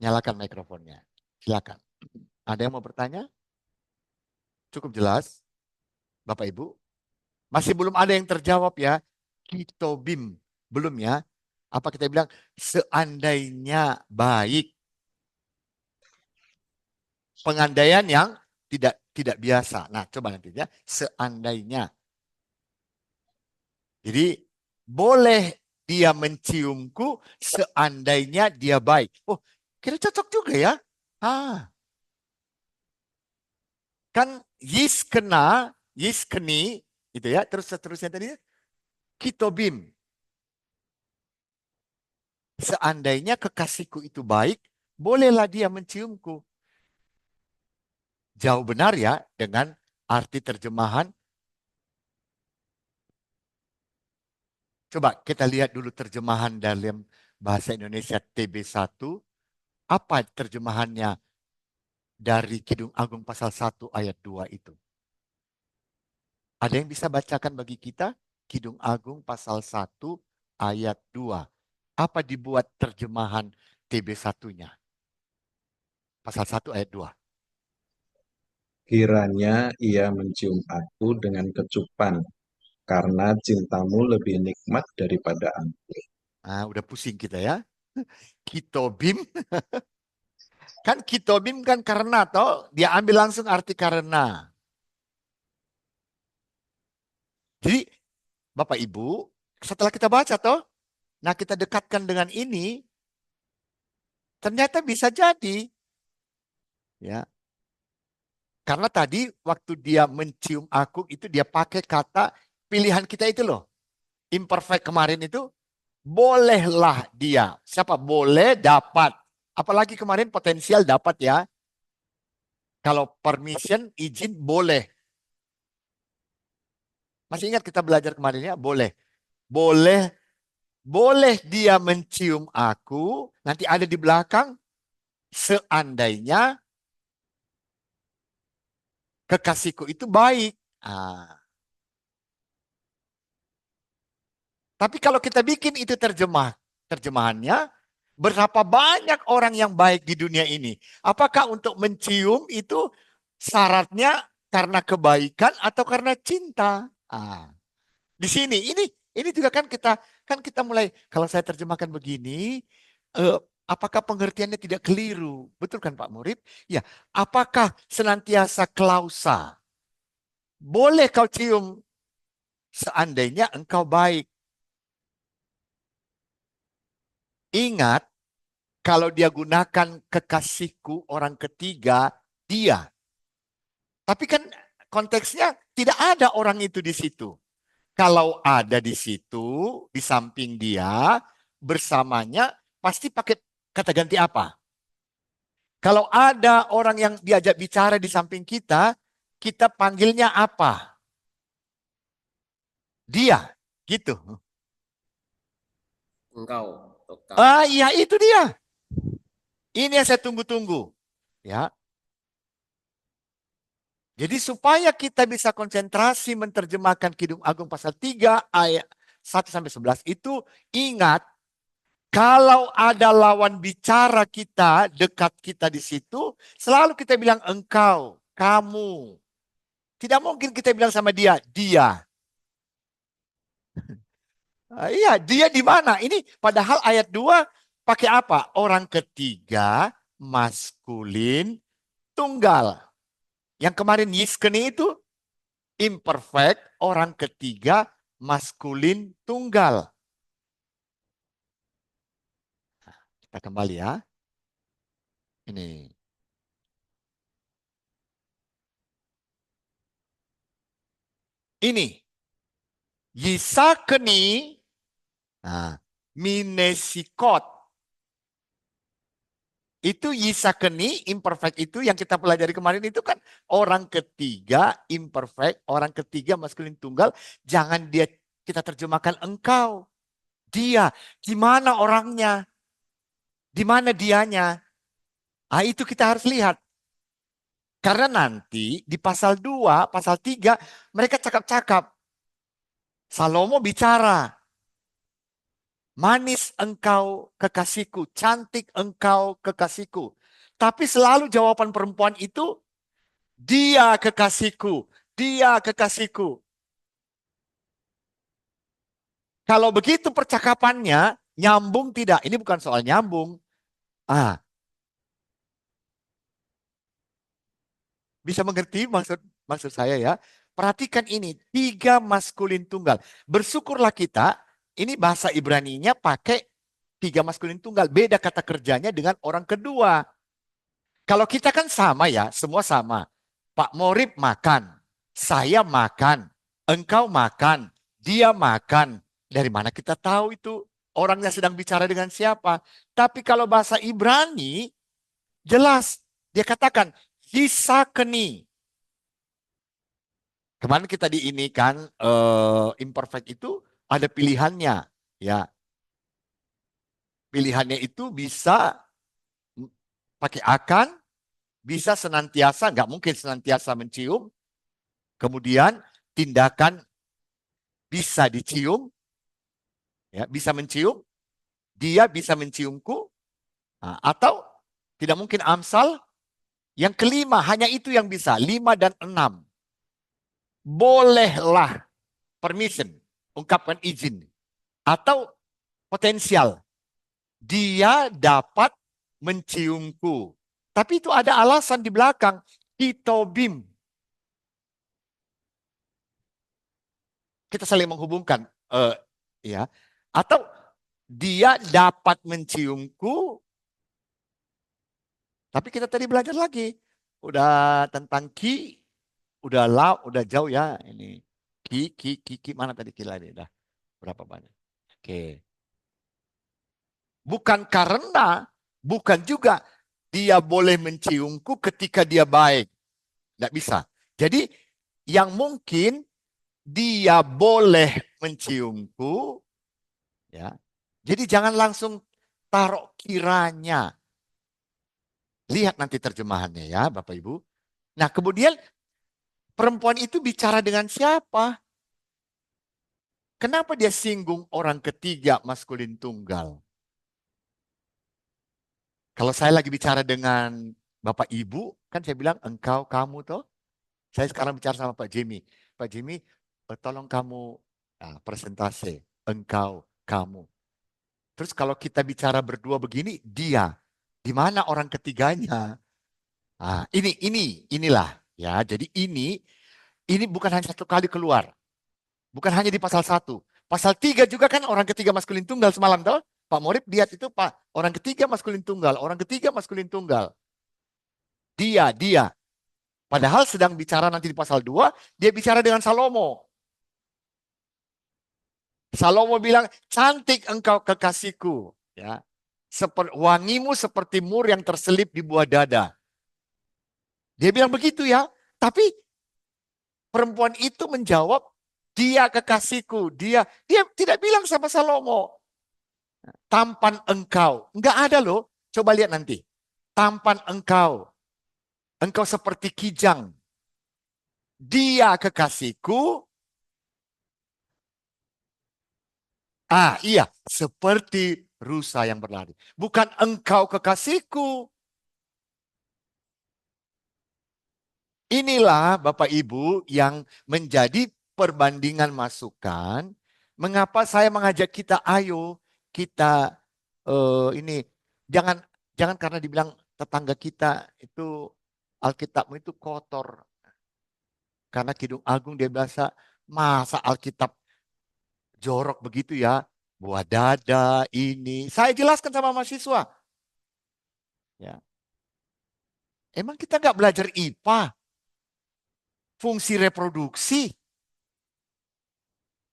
Nyalakan mikrofonnya. Silakan. Ada yang mau bertanya? Cukup jelas? Bapak Ibu? Masih belum ada yang terjawab ya? Kitobim. Belum ya? Apa kita bilang seandainya baik. Pengandaian yang tidak biasa. Nah, coba nanti ya, seandainya. Jadi boleh dia menciumku seandainya dia baik. Oh, kira cocok juga ya. Kan yiskeni, itu ya. Terus seterusnya tadi, kitobim. Seandainya kekasihku itu baik, bolehlah dia menciumku. Jauh benar ya dengan arti terjemahan. Coba kita lihat dulu terjemahan dalam bahasa Indonesia TB1. Apa terjemahannya dari Kidung Agung pasal 1 ayat 2 itu? Ada yang bisa bacakan bagi kita? Kidung Agung pasal 1 ayat 2. Apa dibuat terjemahan TB1-nya? Pasal 1 ayat 2. Kiranya ia mencium aku dengan kecupan, karena cintamu lebih nikmat daripada anggur. Nah, udah pusing kita ya. Kitobim. Kan kitobim kan karena toh. Dia ambil langsung arti karena. Jadi Bapak Ibu, setelah kita baca toh. Nah kita dekatkan dengan ini. Ternyata bisa jadi. Ya. Karena tadi waktu dia mencium aku itu dia pakai kata pilihan kita itu loh. Imperfect kemarin itu. Bolehlah dia. Siapa? Boleh dapat. Apalagi kemarin potensial dapat ya. Kalau permission, izin boleh. Masih ingat kita belajar kemarin ya? Boleh. Boleh. Boleh dia mencium aku. Nanti ada di belakang. Seandainya kekasihku itu baik. Tapi kalau kita bikin itu terjemahannya, berapa banyak orang yang baik di dunia ini? Apakah untuk mencium itu syaratnya karena kebaikan atau karena cinta? Di sini ini juga kan kita mulai kalau saya terjemahkan begini, apakah pengertiannya tidak keliru? Betul kan Pak Murid? Ya, apakah senantiasa klausa? Boleh kau cium seandainya engkau baik. Ingat, kalau dia gunakan kekasihku orang ketiga, dia. Tapi kan konteksnya tidak ada orang itu di situ. Kalau ada di situ, di samping dia, bersamanya, pasti pakai kata ganti apa? Kalau ada orang yang diajak bicara di samping kita panggilnya apa? Dia, gitu. Engkau. Atau kamu. Iya itu dia. Ini yang saya tunggu-tunggu. Ya. Jadi supaya kita bisa konsentrasi menerjemahkan Kidung Agung pasal 3 ayat 1 sampai 11 itu ingat kalau ada lawan bicara kita, dekat kita di situ, selalu kita bilang engkau, kamu. Tidak mungkin kita bilang sama dia. Iya, dia di mana? Ini padahal ayat 2 pakai apa? Orang ketiga, maskulin, tunggal. Yang kemarin yiskeni itu imperfect, orang ketiga, maskulin, tunggal. Kita kembali ya. Ini. Ini. Yisakeni. Nah, minesikot. Itu yisakeni, imperfect itu yang kita pelajari kemarin itu kan orang ketiga, imperfect, orang ketiga, maskulin, tunggal. Jangan kita terjemahkan engkau. Dia. Di mana orangnya? Di mana dianya? Itu kita harus lihat. Karena nanti di pasal 2, pasal 3, mereka cakap-cakap. Salomo bicara. Manis engkau kekasihku, cantik engkau kekasihku. Tapi selalu jawaban perempuan itu, dia kekasihku, dia kekasihku. Kalau begitu percakapannya, Nyambung tidak? Ini bukan soal nyambung. Bisa mengerti maksud saya ya? Perhatikan ini, 3 maskulin tunggal. Bersyukurlah kita, ini bahasa Ibraninya pakai 3 maskulin tunggal. Beda kata kerjanya dengan orang kedua. Kalau kita kan sama ya, semua sama. Pak Morib makan, saya makan, engkau makan, dia makan. Dari mana kita tahu itu orangnya sedang bicara dengan siapa? Tapi kalau bahasa Ibrani, jelas. Dia katakan, Yisakeni. Kemarin kita di ini kan imperfect itu ada pilihannya, ya. Pilihannya itu bisa pakai akan, bisa senantiasa, nggak mungkin senantiasa mencium. Kemudian tindakan bisa dicium, ya, bisa mencium, dia bisa menciumku, atau tidak mungkin amsal. Yang kelima hanya itu yang bisa, 5 dan 6. Bolehlah, permission, ungkapkan izin. Atau potensial, dia dapat menciumku. Tapi itu ada alasan di belakang, hitobim. Kita saling menghubungkan, ya. Atau dia dapat menciumku. Tapi kita tadi belajar lagi, udah tentang ki, udah jauh ya ini. Ki mana tadi ki lagi? Udah berapa banyak? Oke. Bukan juga dia boleh menciumku ketika dia baik. Tidak bisa. Jadi yang mungkin dia boleh menciumku, ya. Jadi jangan langsung taruh kiranya. Lihat nanti terjemahannya ya Bapak Ibu. Nah kemudian perempuan itu bicara dengan siapa? Kenapa dia singgung orang ketiga maskulin tunggal? Kalau saya lagi bicara dengan Bapak Ibu, kan saya bilang engkau, kamu toh. Saya sekarang bicara sama Pak Jimmy. Pak Jimmy, tolong kamu presentase. Engkau, kamu. Terus kalau kita bicara berdua begini, dia. Di mana orang ketiganya? Inilah. Ya, jadi ini bukan hanya satu kali keluar. Bukan hanya di pasal 1. Pasal 3 juga kan orang ketiga maskulin tunggal semalam toh. Pak Morib lihat itu Pak. Orang ketiga maskulin tunggal. Orang ketiga maskulin tunggal. Dia. Padahal sedang bicara nanti di pasal 2. Dia bicara dengan Salomo. Salomo bilang, cantik engkau kekasihku. Ya. Wangimu seperti mur yang terselip di buah dada. Dia bilang begitu ya. Tapi perempuan itu menjawab, dia kekasihku. Dia tidak bilang sama Salomo, tampan engkau. Enggak ada loh. Coba lihat nanti. Tampan engkau. Engkau seperti kijang. Dia kekasihku. Iya. Seperti rusa yang berlari. Bukan engkau kekasihku. Inilah Bapak Ibu yang menjadi perbandingan masukan. Mengapa saya mengajak kita, ayo kita ini jangan karena dibilang tetangga kita itu Alkitabmu itu kotor. Karena Kidung Agung dia biasa, masa Alkitab jorok begitu ya, buah dada ini. Saya jelaskan sama mahasiswa. Ya. Emang kita nggak belajar IPA? Fungsi reproduksi.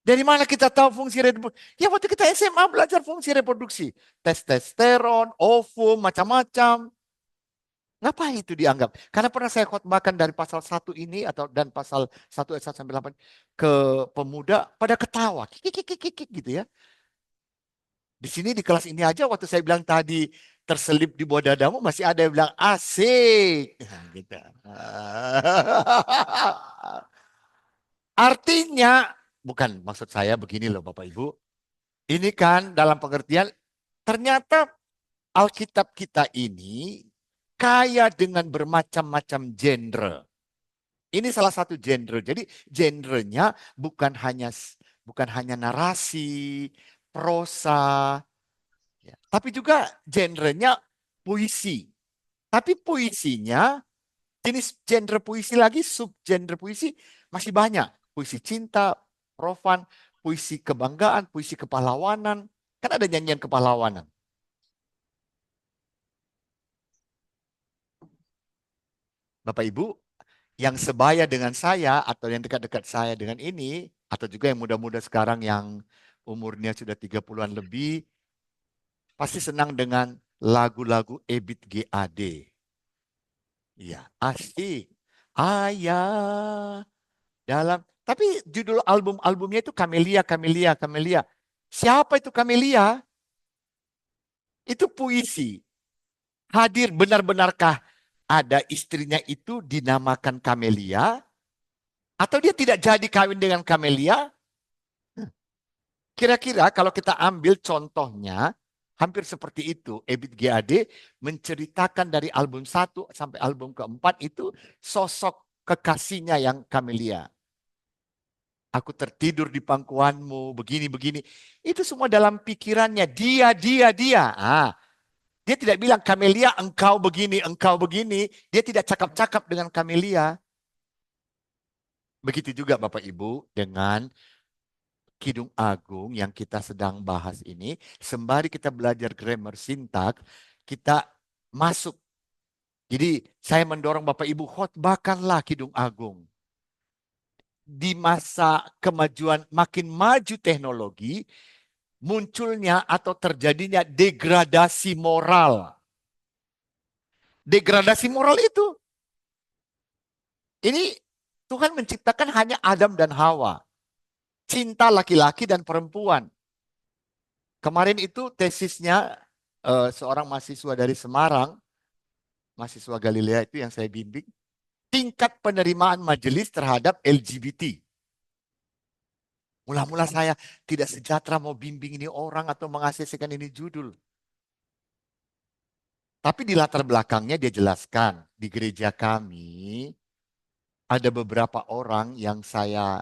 Dari mana kita tahu fungsi reproduksi? Ya waktu kita SMA belajar fungsi reproduksi. Testosteron, ovum, macam-macam. Ngapain itu dianggap? Karena pernah saya khotbahkan dari pasal 1 ini dan pasal 1 ayat 1 sampai 8 ke pemuda pada ketawa. Kik gitu ya. Di sini di kelas ini aja waktu saya bilang tadi terselip di bawah dadamu masih ada yang bilang asik. Gitu. Artinya, bukan maksud saya begini loh Bapak Ibu. Ini kan dalam pengertian ternyata Alkitab kita ini kaya dengan bermacam-macam genre. Ini salah satu genre. Jadi genrenya bukan hanya narasi, prosa, Ya. Tapi juga genrenya puisi. Tapi puisinya, jenis genre puisi lagi, subgenre puisi masih banyak. Puisi cinta, profan, puisi kebanggaan, puisi kepahlawanan. Kan ada nyanyian kepahlawanan. Bapak Ibu, yang sebaya dengan saya atau yang dekat-dekat saya dengan ini, atau juga yang muda-muda sekarang yang umurnya sudah 30-an lebih, pasti senang dengan lagu-lagu Ebit GAD. Iya, asik. Ayah dalam, tapi judul albumnya itu Kamelia, Kamelia, Kamelia. Siapa itu Kamelia? Itu puisi. Hadir benar-benarkah ada istrinya itu dinamakan Kamelia? Atau dia tidak jadi kawin dengan Kamelia? Kira-kira kalau kita ambil contohnya, hampir seperti itu. Ebit GAD menceritakan dari album 1 sampai album keempat itu sosok kekasihnya yang Kamelia. Aku tertidur di pangkuanmu, begini-begini. Itu semua dalam pikirannya. Dia. Dia tidak bilang, Kamelia engkau begini, engkau begini. Dia tidak cakap-cakap dengan Kamelia. Begitu juga Bapak Ibu dengan Kidung Agung yang kita sedang bahas ini. Sembari kita belajar grammar sintak, kita masuk. Jadi saya mendorong Bapak Ibu, khotbahkanlah Kidung Agung. Di masa kemajuan, makin maju teknologi, munculnya atau terjadinya degradasi moral. Degradasi moral itu, ini Tuhan menciptakan hanya Adam dan Hawa. Cinta laki-laki dan perempuan. Kemarin itu tesisnya seorang mahasiswa dari Semarang, mahasiswa Galilea itu yang saya bimbing, tingkat penerimaan majelis terhadap LGBT. Mula-mula saya tidak sejahtera mau bimbing ini orang atau mengasihkan ini judul. Tapi di latar belakangnya dia jelaskan, di gereja kami ada beberapa orang yang saya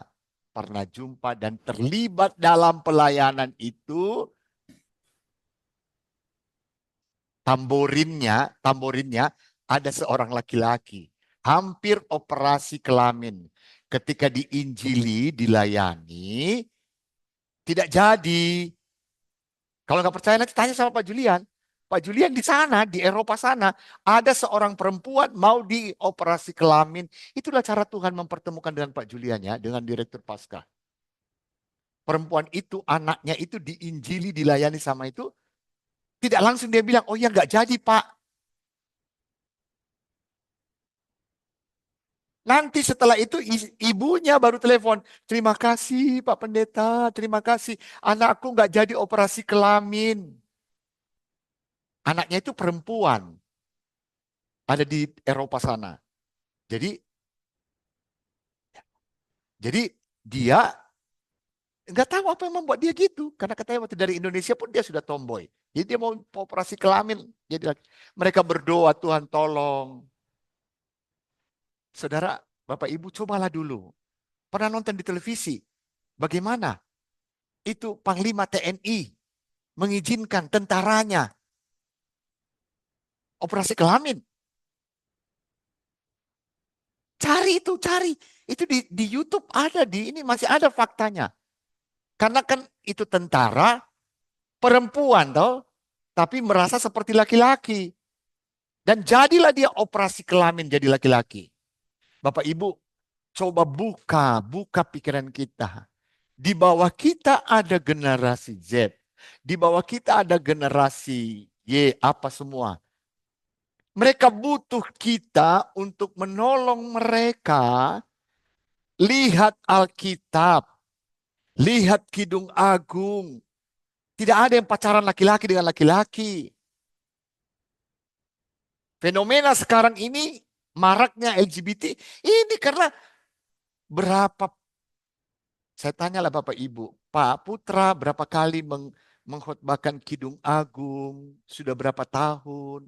pernah jumpa dan terlibat dalam pelayanan itu. Tamborinnya ada seorang laki-laki. Hampir operasi kelamin. Ketika diinjili, dilayani, tidak jadi. Kalau nggak percaya nanti tanya sama Pak Julian. Pak Julian di sana, di Eropa sana, ada seorang perempuan mau dioperasi kelamin. Itulah cara Tuhan mempertemukan dengan Pak Julian ya, dengan Direktur Paskah. Perempuan itu, anaknya itu diinjili, dilayani sama itu. Tidak langsung dia bilang, oh ya nggak jadi Pak. Nanti setelah itu ibunya baru telepon. Terima kasih Pak Pendeta, terima kasih. Anakku nggak jadi operasi kelamin. Anaknya itu perempuan. Ada di Eropa sana. Jadi dia nggak tahu apa yang membuat dia gitu. Karena katanya waktu dari Indonesia pun dia sudah tomboy. Jadi dia mau operasi kelamin. Jadi mereka berdoa, Tuhan tolong. Saudara, Bapak Ibu cobalah dulu. Pernah nonton di televisi. Bagaimana? Itu Panglima TNI mengizinkan tentaranya operasi kelamin. Cari itu, cari. Itu di YouTube ada, di ini masih ada faktanya. Karena kan itu tentara perempuan toh, tapi merasa seperti laki-laki. Dan jadilah dia operasi kelamin jadi laki-laki. Bapak Ibu, coba buka pikiran kita. Di bawah kita ada generasi Z. Di bawah kita ada generasi Y, apa semua. Mereka butuh kita untuk menolong mereka lihat Alkitab, lihat Kidung Agung. Tidak ada yang pacaran laki-laki dengan laki-laki. Fenomena sekarang ini maraknya LGBT ini karena berapa, saya tanyalah Bapak Ibu, Pak Putra berapa kali mengkhotbahkan Kidung Agung, sudah berapa tahun?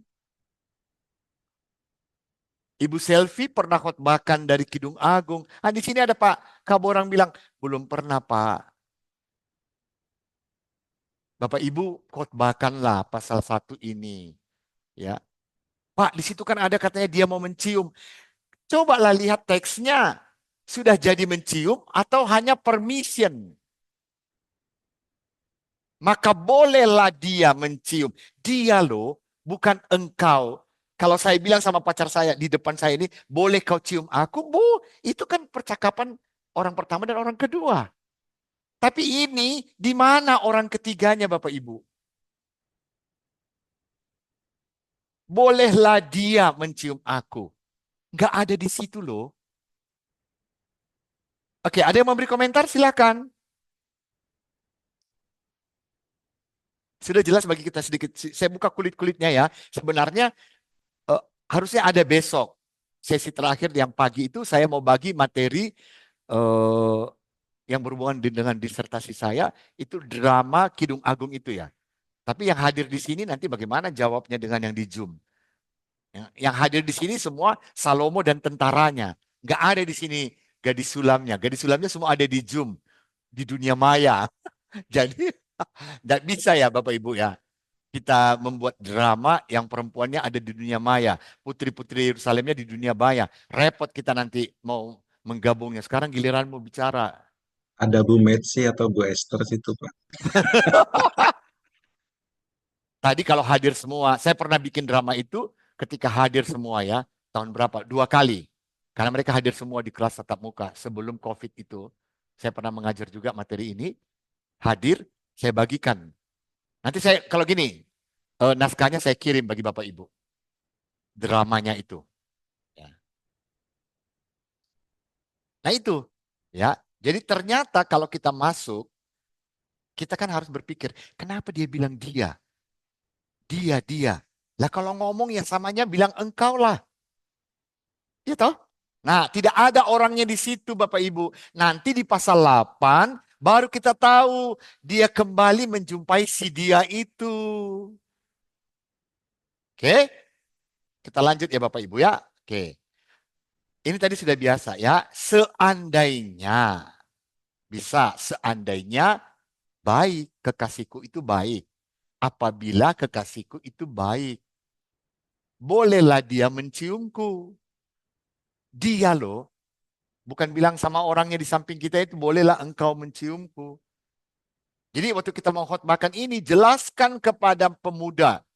Ibu Selvi pernah khotbahkan dari Kidung Agung. Di sini ada Pak Kaborang bilang, belum pernah Pak. Bapak Ibu khotbahkanlah pasal 1 ini. Ya, Pak, di situ kan ada katanya dia mau mencium. Cobalah lihat teksnya. Sudah jadi mencium atau hanya permission? Maka bolehlah dia mencium. Dia loh, bukan engkau. Kalau saya bilang sama pacar saya di depan saya ini, boleh kau cium aku? Bu, itu kan percakapan orang pertama dan orang kedua. Tapi ini di mana orang ketiganya Bapak Ibu? Bolehlah dia mencium aku. Nggak ada di situ loh. Oke, ada yang memberi komentar? Silakan. Sudah jelas bagi kita sedikit. Saya buka kulit-kulitnya ya. Sebenarnya eh, harusnya ada besok. Sesi terakhir yang pagi itu saya mau bagi materi eh, yang berhubungan dengan disertasi saya. Itu drama Kidung Agung itu ya. Tapi yang hadir di sini nanti bagaimana jawabnya dengan yang di Zoom. Yang hadir di sini semua Salomo dan tentaranya. Nggak ada di sini gadis sulamnya. Gadis sulamnya semua ada di Zoom. Di dunia maya. Jadi nggak bisa ya Bapak Ibu ya. Kita membuat drama yang perempuannya ada di dunia maya. Putri-putri Yerusalemnya di dunia maya. Repot kita nanti mau menggabungnya. Sekarang giliranmu bicara. Ada Bu Metsi atau Bu Esther situ, Pak. Tadi kalau hadir semua, saya pernah bikin drama itu ketika hadir semua ya. Tahun berapa? 2 kali. Karena mereka hadir semua di kelas tatap muka. Sebelum COVID itu, saya pernah mengajar juga materi ini. Hadir, saya bagikan. Nanti saya, kalau gini, naskahnya saya kirim bagi Bapak Ibu. Dramanya itu. Ya. Nah itu. Ya. Jadi ternyata kalau kita masuk, kita kan harus berpikir, kenapa dia bilang dia? Dia. Lah kalau ngomong ya samanya bilang engkau lah. Ya toh? Nah, tidak ada orangnya di situ Bapak Ibu. Nanti di pasal 8 baru kita tahu dia kembali menjumpai si dia itu. Oke? Kita lanjut ya Bapak Ibu ya. Oke. Ini tadi sudah biasa ya. Seandainya bisa seandainya baik kekasihku itu baik. Apabila kekasihku itu baik. Bolehlah dia menciumku. Dia loh. Bukan bilang sama orangnya di samping kita itu, bolehlah engkau menciumku. Jadi waktu kita mengkhotbahkan ini, jelaskan kepada pemuda.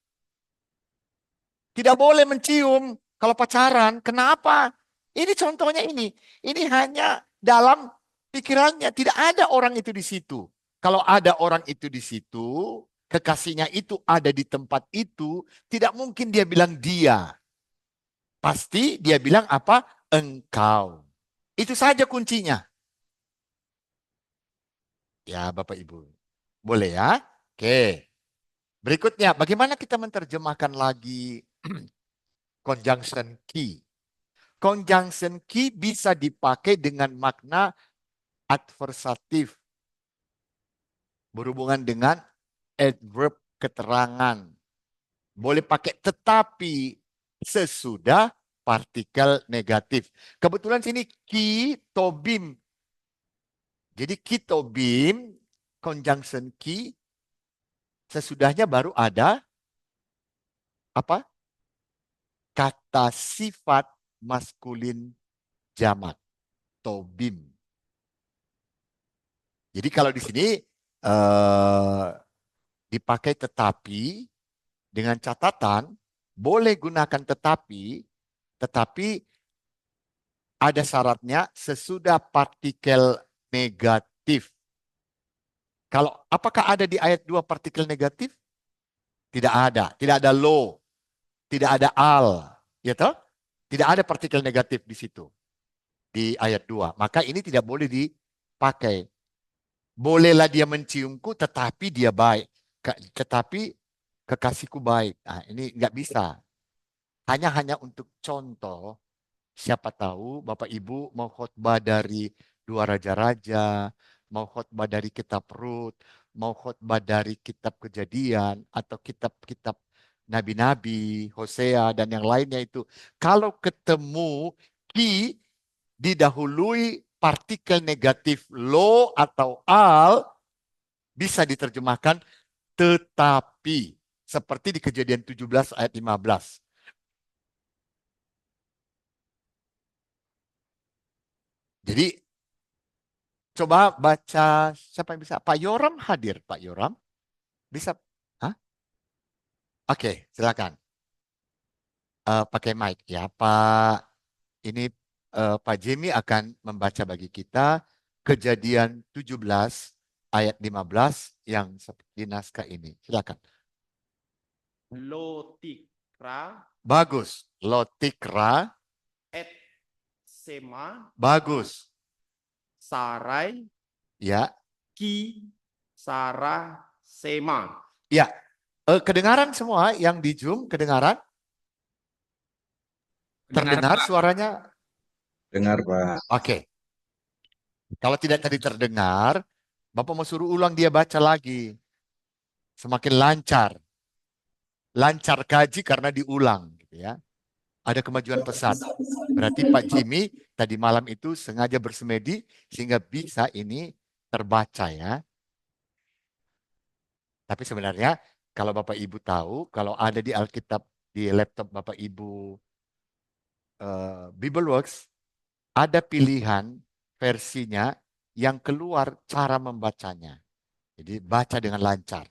Tidak boleh mencium kalau pacaran. Kenapa? Ini contohnya ini. Ini hanya dalam pikirannya. Tidak ada orang itu di situ. Kalau ada orang itu di situ, kekasihnya itu ada di tempat itu, tidak mungkin dia bilang dia. Pasti dia bilang apa? Engkau. Itu saja kuncinya. Ya Bapak Ibu. Boleh ya? Oke. Berikutnya, bagaimana kita menerjemahkan lagi conjunction key? Conjunction key bisa dipakai dengan makna adversatif. Berhubungan dengan adverb keterangan. Boleh pakai tetapi sesudah partikel negatif. Kebetulan sini ki tobim. Jadi ki tobim, conjunction key, sesudahnya baru ada apa? Kata sifat maskulin jamak, tobim. Jadi kalau di sini dipakai tetapi dengan catatan boleh gunakan tetapi ada syaratnya sesudah partikel negatif. Kalau apakah ada di ayat 2 partikel negatif? Tidak ada lo, tidak ada al, ya toh? Tidak ada partikel negatif di situ di ayat 2. Maka ini tidak boleh dipakai. Bolehlah dia menciumku tetapi dia baik. Tetapi kekasihku baik. Nah, ini nggak bisa. Hanya untuk contoh. Siapa tahu Bapak Ibu mau khotbah dari Dua Raja-Raja, mau khotbah dari kitab Rut, mau khotbah dari kitab Kejadian atau kitab-kitab nabi-nabi, Hosea dan yang lainnya itu. Kalau ketemu ki didahului partikel negatif lo atau al, bisa diterjemahkan Tetapi seperti di Kejadian 17 ayat 15. Jadi coba baca, siapa yang bisa? Pak Yoram hadir, Pak Yoram. Bisa? Hah? Oke, silakan. Pakai mic ya, Pak. Ini Pak Jimmy akan membaca bagi kita Kejadian 17 ayat 15 yang di naskah ini. Silakan. Lotikra Bagus. Lotikra. et Sema Bagus. Sarai Ya. ki Sarah Sema. Ya. Kedengaran semua yang di Zoom? Kedengaran? Terdengar Pak. suaranya? Dengar, Pak. Oke. Kalau tidak tadi terdengar, Bapak mau suruh ulang dia baca lagi. Semakin lancar. Lancar kaji karena diulang. Gitu ya. Ada kemajuan pesat. Berarti Pak Jimmy tadi malam itu sengaja bersemedi sehingga bisa ini terbaca ya. Tapi sebenarnya kalau Bapak Ibu tahu, kalau ada di Alkitab, di laptop Bapak Ibu BibleWorks, ada pilihan versinya yang keluar cara membacanya. Jadi baca dengan lancar.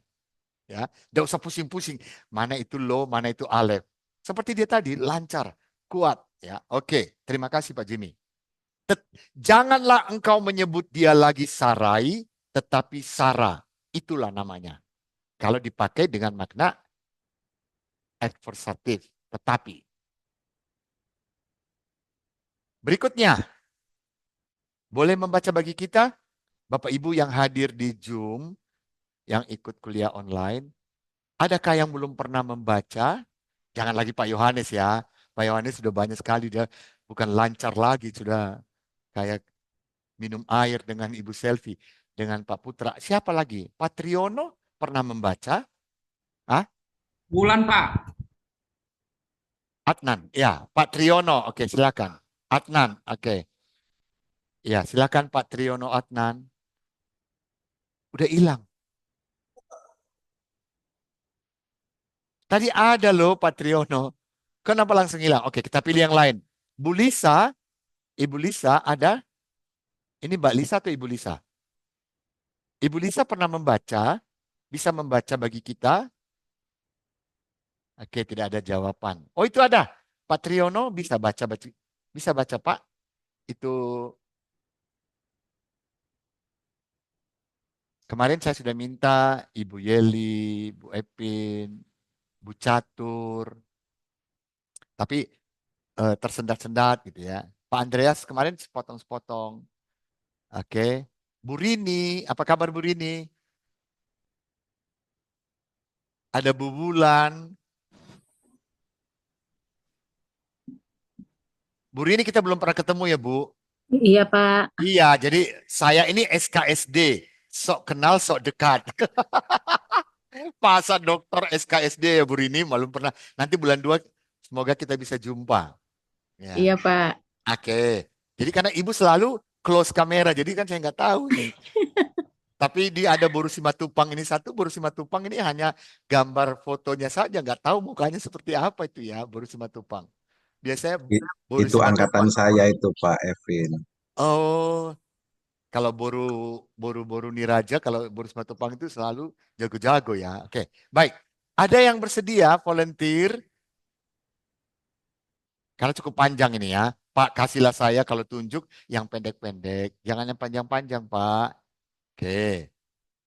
Ya, tidak usah pusing-pusing. Mana itu lo, mana itu alef. Seperti dia tadi, lancar, kuat. Ya, oke. Terima kasih Pak Jimmy. Janganlah engkau menyebut dia lagi Sarai, tetapi Sarah. Itulah namanya. Kalau dipakai dengan makna adversatif, tetapi. Berikutnya, boleh membaca bagi kita, Bapak Ibu yang hadir di Zoom, yang ikut kuliah online, adakah yang belum pernah membaca? Jangan lagi Pak Yohanes ya. Pak Yohanes sudah banyak sekali, dia bukan lancar lagi, sudah kayak minum air dengan Ibu Selfie, dengan Pak Putra. Siapa lagi? Pak Triono pernah membaca? Hah? Bulan, Pak. Adnan, ya. Pak Triono, oke silakan. Adnan, oke. Ya, silakan Pak Triono Adnan. Udah hilang. Tadi ada loh Pak Triono. Kenapa langsung hilang? Oke, kita pilih yang lain. Bu Lisa, Ibu Lisa ada? Ini Mbak Lisa atau Ibu Lisa? Ibu Lisa pernah membaca? Bisa membaca bagi kita? Oke, tidak ada jawaban. Oh, itu ada. Pak Triono bisa baca, bisa baca Pak. Itu kemarin saya sudah minta Ibu Yeli, Bu Epin, Bu Catur, tapi tersendat-sendat gitu ya. Pak Andreas kemarin sepotong-sepotong. Oke. Bu Rini, apa kabar Bu Rini? Ada Bu Bulan. Bu Rini kita belum pernah ketemu ya Bu? Iya, Pak. Iya, jadi saya ini SKSD. Sok kenal, sok dekat. Masa dokter SKSD ya Bu Rini, belum pernah. Nanti bulan 2 semoga kita bisa jumpa. Ya. Iya, Pak. Oke. Jadi karena Ibu selalu close kamera, jadi kan saya nggak tahu nih. Tapi dia ada Boru Simatupang ini satu, Boru Simatupang ini hanya gambar fotonya saja, nggak tahu mukanya seperti apa itu ya, Boru Simatupang. Biasanya I- Boru Itu angkatan Simatupang. saya itu, Pak Evin. Oh, kalau Boru Niraja, kalau Boru Simatupang itu selalu jago-jago ya. Oke, baik. Ada yang bersedia volunteer? Karena cukup panjang ini ya. Pak, kasihlah saya kalau tunjuk yang pendek-pendek. Jangan yang panjang-panjang, Pak. Oke.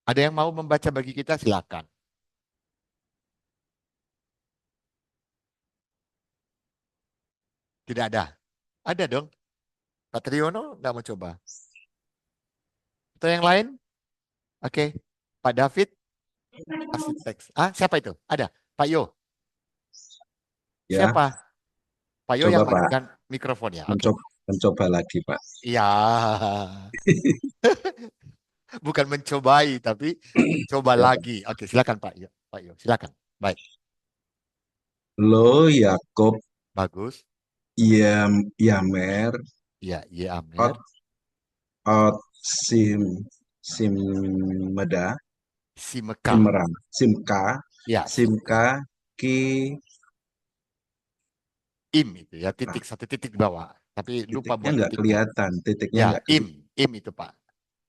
Ada yang mau membaca bagi kita? Silakan. Tidak ada. Ada dong. Pak Triono nggak mau coba. Atau yang lain? Oke. Pak David, kasih teks. Ah, siapa itu? Ada. Pak Yo. Ya, Siapa? Pak Yo coba yang Pak, matikan mikrofon ya. Oke. mencoba lagi, Pak. Iya. Bukan mencobai, tapi coba Ya, Pak. lagi. Oke, silakan Pak Yo. Pak Yo, silakan. Baik. Lo Yakob Bagus. Yamer Ya, Ye Ot Amer. Ot Simeda Simeka. Simra, Simka, Ya, Simka, Ki, im itu ya, titik satu titik di bawah. Tapi lupa titiknya buat nggak titiknya. kelihatan, titiknya Ya, nggak kelihatan. im itu Pak.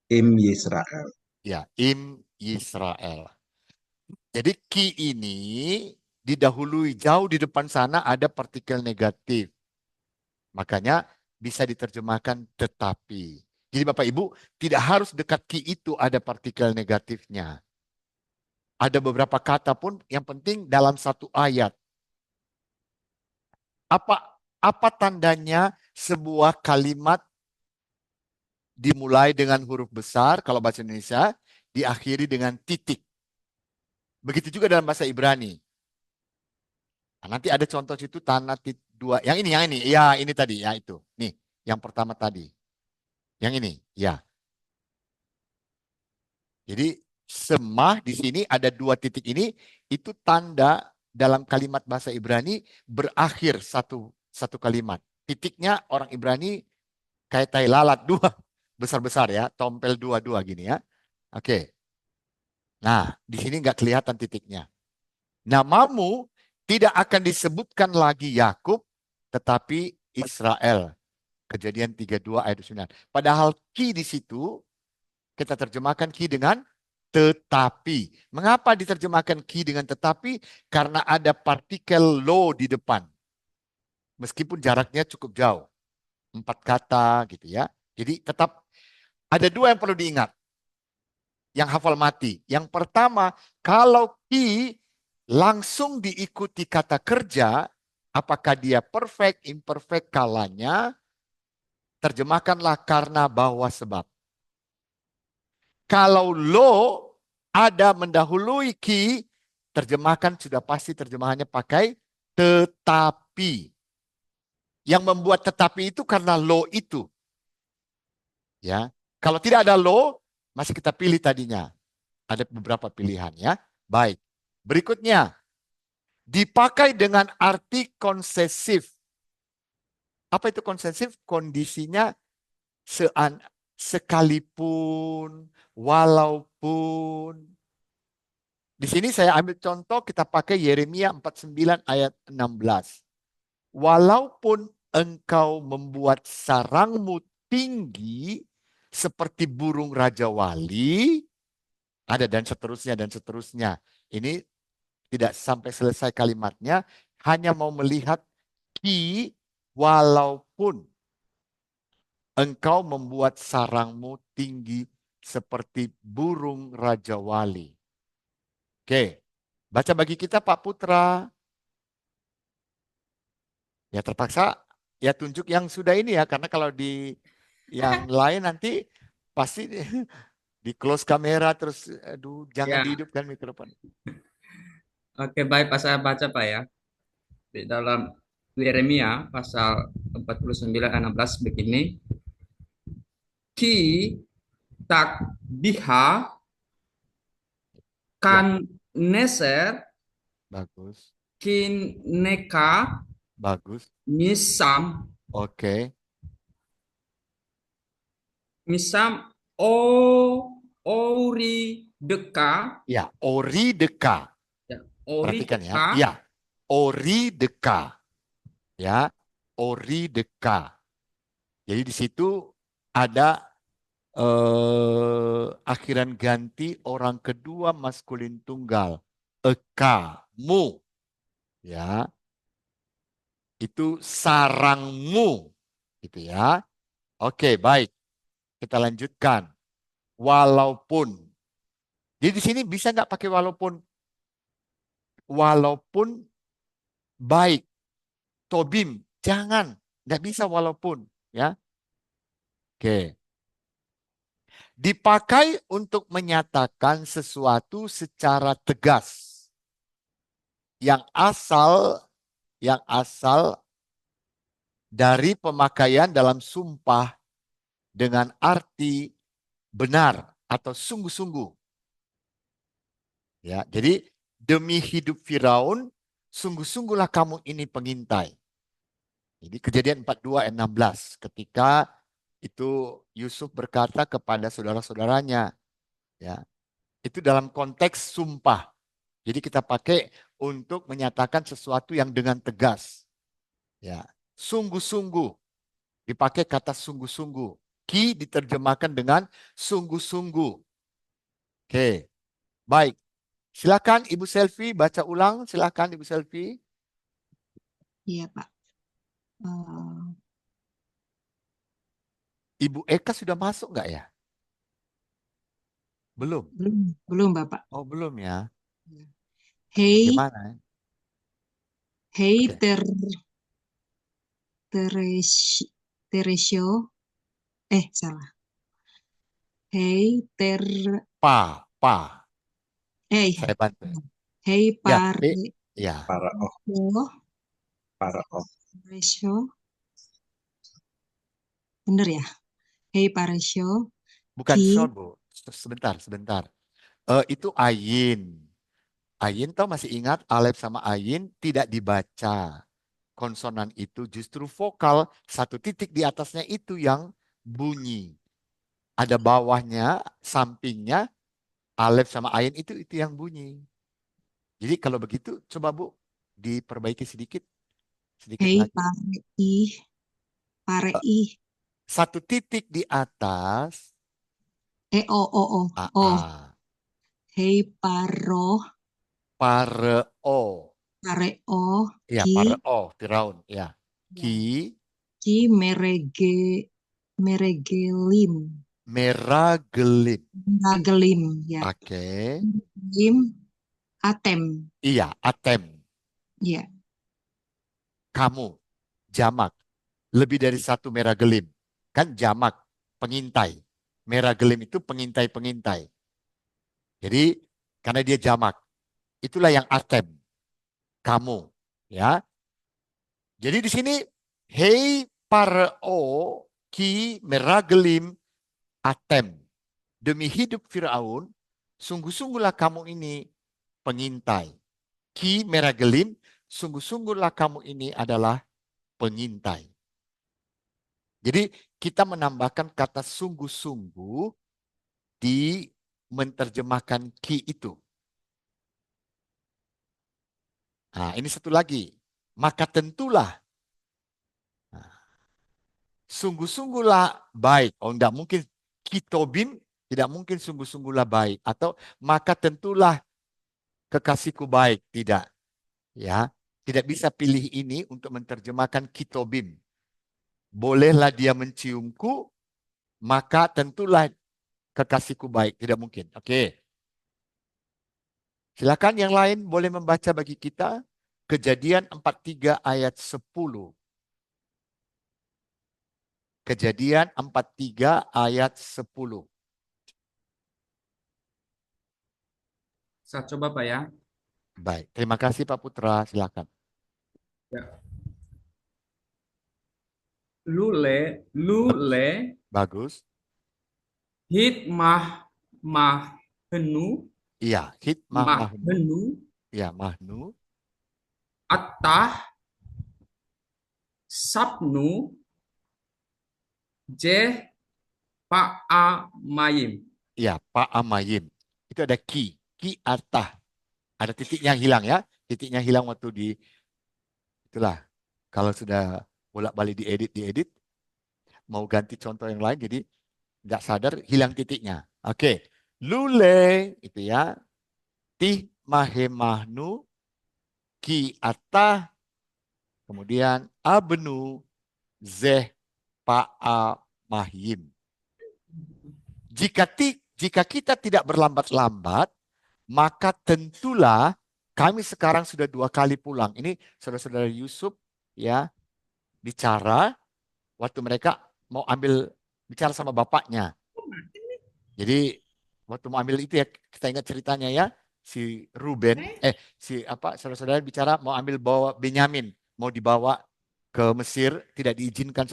Im Yisrael. Ya, im Israel. Jadi ki ini didahului jauh di depan sana ada partikel negatif. Makanya bisa diterjemahkan tetapi. Jadi Bapak Ibu, tidak harus dekat ki itu ada partikel negatifnya. Ada beberapa kata pun yang penting dalam satu ayat. Apa tandanya sebuah kalimat dimulai dengan huruf besar kalau bahasa Indonesia, diakhiri dengan titik. Begitu juga dalam bahasa Ibrani. Nah, nanti ada contoh situ tanah dua. Yang ini. Ya, ini tadi ya itu. Nih, yang pertama tadi. Yang ini, ya. Jadi semah di sini ada dua titik ini, itu tanda dalam kalimat bahasa Ibrani berakhir satu kalimat. Titiknya orang Ibrani kayak tai lalat dua besar-besar ya, tompel dua-dua gini ya. Oke. Nah, di sini nggak kelihatan titiknya. Namamu tidak akan disebutkan lagi Yakub, tetapi Israel. Kejadian 32 ayat 9. Padahal ki di situ kita terjemahkan ki dengan tetapi. Mengapa diterjemahkan ki dengan tetapi? Karena ada partikel lo di depan. Meskipun jaraknya cukup jauh. 4 kata gitu ya. Jadi tetap ada dua yang perlu diingat. Yang hafal mati. Yang pertama, kalau ki langsung diikuti kata kerja, apakah dia perfect, imperfect, kalanya, terjemahkanlah karena bahwa sebab. Kalau lo ada mendahului ki, terjemahkan sudah pasti terjemahannya pakai tetapi. Yang membuat tetapi itu karena lo itu. Ya. Kalau tidak ada lo, masih kita pilih tadinya. Ada beberapa pilihan ya. Baik. Berikutnya, dipakai dengan arti konsesif. Apa itu konsesif? Kondisinya sekalipun, walaupun. Di sini saya ambil contoh, kita pakai Yeremia 49 ayat 16. Walaupun engkau membuat sarangmu tinggi seperti burung raja wali, ada dan seterusnya dan seterusnya. Ini tidak sampai selesai kalimatnya, hanya mau melihat ki walaupun engkau membuat sarangmu tinggi seperti burung raja wali. Oke, baca bagi kita Pak Putra. Ya terpaksa ya tunjuk yang sudah ini ya, karena kalau di yang lain nanti pasti di close kamera terus aduh jangan Ya, dihidupkan mikrofon. oke baik Pak, saya baca Pak ya. Di dalam Yeremia pasal 49 ayat 16 begini. Ki tak biha kan neser Bagus. kin neka Bagus. misam Oke. misam o ori deka Ya, ori deka. ya, ori Perhatikan ya. deka Ya, ori deka. Ya, ori deka. Jadi di situ ada akhiran ganti orang kedua maskulin tunggal. Ekamu. Ya, itu sarangmu. Gitu ya. Oke, baik. Kita lanjutkan. Walaupun. Jadi di sini bisa nggak pakai walaupun? Walaupun baik. Tobim. Jangan. Nggak bisa walaupun. Ya. Oke. Dipakai untuk menyatakan sesuatu secara tegas. Yang asal dari pemakaian dalam sumpah dengan arti benar atau sungguh-sungguh. Ya, jadi demi hidup Firaun, sungguh-sungguhlah kamu ini pengintai. Jadi Kejadian 42 ayat 16 ketika itu Yusuf berkata kepada saudara-saudaranya, ya, Itu dalam konteks sumpah. Jadi kita pakai untuk menyatakan sesuatu yang dengan tegas. Ya, sungguh-sungguh. Dipakai kata sungguh-sungguh. Ki diterjemahkan dengan sungguh-sungguh. Oke, baik. Silakan Ibu Selvi baca ulang. Silakan Ibu Selvi. Iya, Pak. Eh, Ibu Eka sudah masuk nggak ya? Belum. belum, Bapak. Oh, belum ya. Hei, Gimana? hei Oke. Teresio. Salah. Hei Pa. eh, Saya bantu. hei Ya, ya. Para oh, para oh. Paresio. Bener ya? Hei Paresio. Bukan Ki. short, Bu. Sebentar. Itu ayin. Ayin tahu masih ingat alef sama ayin tidak dibaca. Konsonan itu justru vokal, satu titik di atasnya itu yang bunyi. Ada bawahnya, sampingnya, alef sama ayin itu yang bunyi. Jadi kalau begitu coba Bu diperbaiki sedikit Hei lagi. Parei. Satu titik di atas. Oh. Hei Pareo. Pareo. Ya, Ki. pareo, Firaun. Ya. Ya. Ki Ki meregelim. meragelim. Meragelim, ya. Oke. Meregelim atem. Iya, atem. Ya. Kamu. Jamak. Lebih dari satu meragelim. Kan jamak. Pengintai. Meragelim itu pengintai-pengintai. Jadi karena dia jamak. Itulah yang atem. Kamu. Ya. Jadi di sini. Hei pareo ki meragelim atem. Demi hidup Firaun, sungguh-sungguhlah kamu ini pengintai. Ki meragelim, sungguh-sungguhlah kamu ini adalah pengintai. Jadi kita menambahkan kata sungguh-sungguh di menerjemahkan ki itu. Nah, ini satu lagi. Maka tentulah. Nah, sungguh-sungguhlah baik. Oh, enggak mungkin kitobim, tidak mungkin sungguh-sungguhlah baik. Atau maka tentulah kekasihku baik. Tidak. Ya, tidak bisa pilih ini untuk menerjemahkan kitobim. Bolehlah dia menciumku, maka tentulah kekasihku baik. Tidak mungkin. Oke. Silakan yang lain boleh membaca bagi kita. Kejadian 43 ayat 10. Kejadian 43 ayat 10. Saya coba Pak ya. Baik, terima kasih Pak Putra. Silakan. Ya. Lule Bagus. mahnu Iya, hikmah mahnu. mahnu Iya, mahnu. atah sabnu je pa'amayim. Iya, Pak Amayim. Itu ada ki. Ki atah. Ada titiknya hilang ya. Titiknya hilang waktu di itulah. Kalau sudah bolak-balik diedit, mau ganti contoh yang lain, jadi nggak sadar hilang titiknya. Oke, lule itu ya, tih mahemahnu, ki atah, kemudian abnu, zeh pa'a mahim. Jika kita tidak berlambat-lambat, maka tentulah kami sekarang sudah 2 kali pulang. Ini saudara-saudara Yusuf ya bicara waktu mereka mau ambil bicara sama bapaknya. Jadi waktu mau ambil itu ya kita ingat ceritanya ya si Ruben saudara-saudara bicara mau ambil bawa Benyamin mau dibawa ke Mesir tidak diizinkan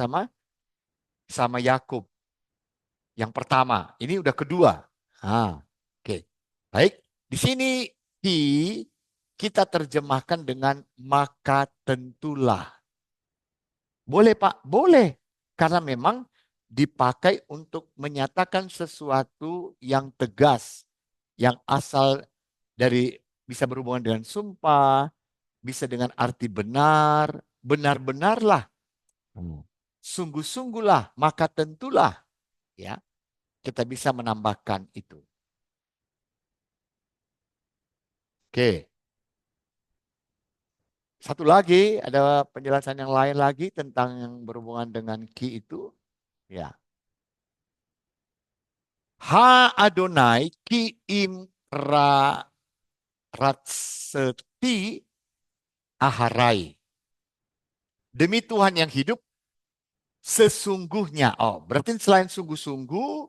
sama Yakub. Yang pertama, ini udah kedua. Oke. Baik, di sini kita terjemahkan dengan maka tentulah. Boleh Pak? Boleh. Karena memang dipakai untuk menyatakan sesuatu yang tegas. yang asal dari bisa berhubungan dengan sumpah, bisa dengan arti benar, benar-benarlah, sungguh-sungguhlah, maka tentulah, ya, kita bisa menambahkan itu. Oke. Satu lagi, ada penjelasan yang lain lagi tentang yang berhubungan dengan ki itu, ya. Ha Adonai ki imra ratseti aharai. Demi Tuhan yang hidup, sesungguhnya. Oh, berarti selain sungguh-sungguh,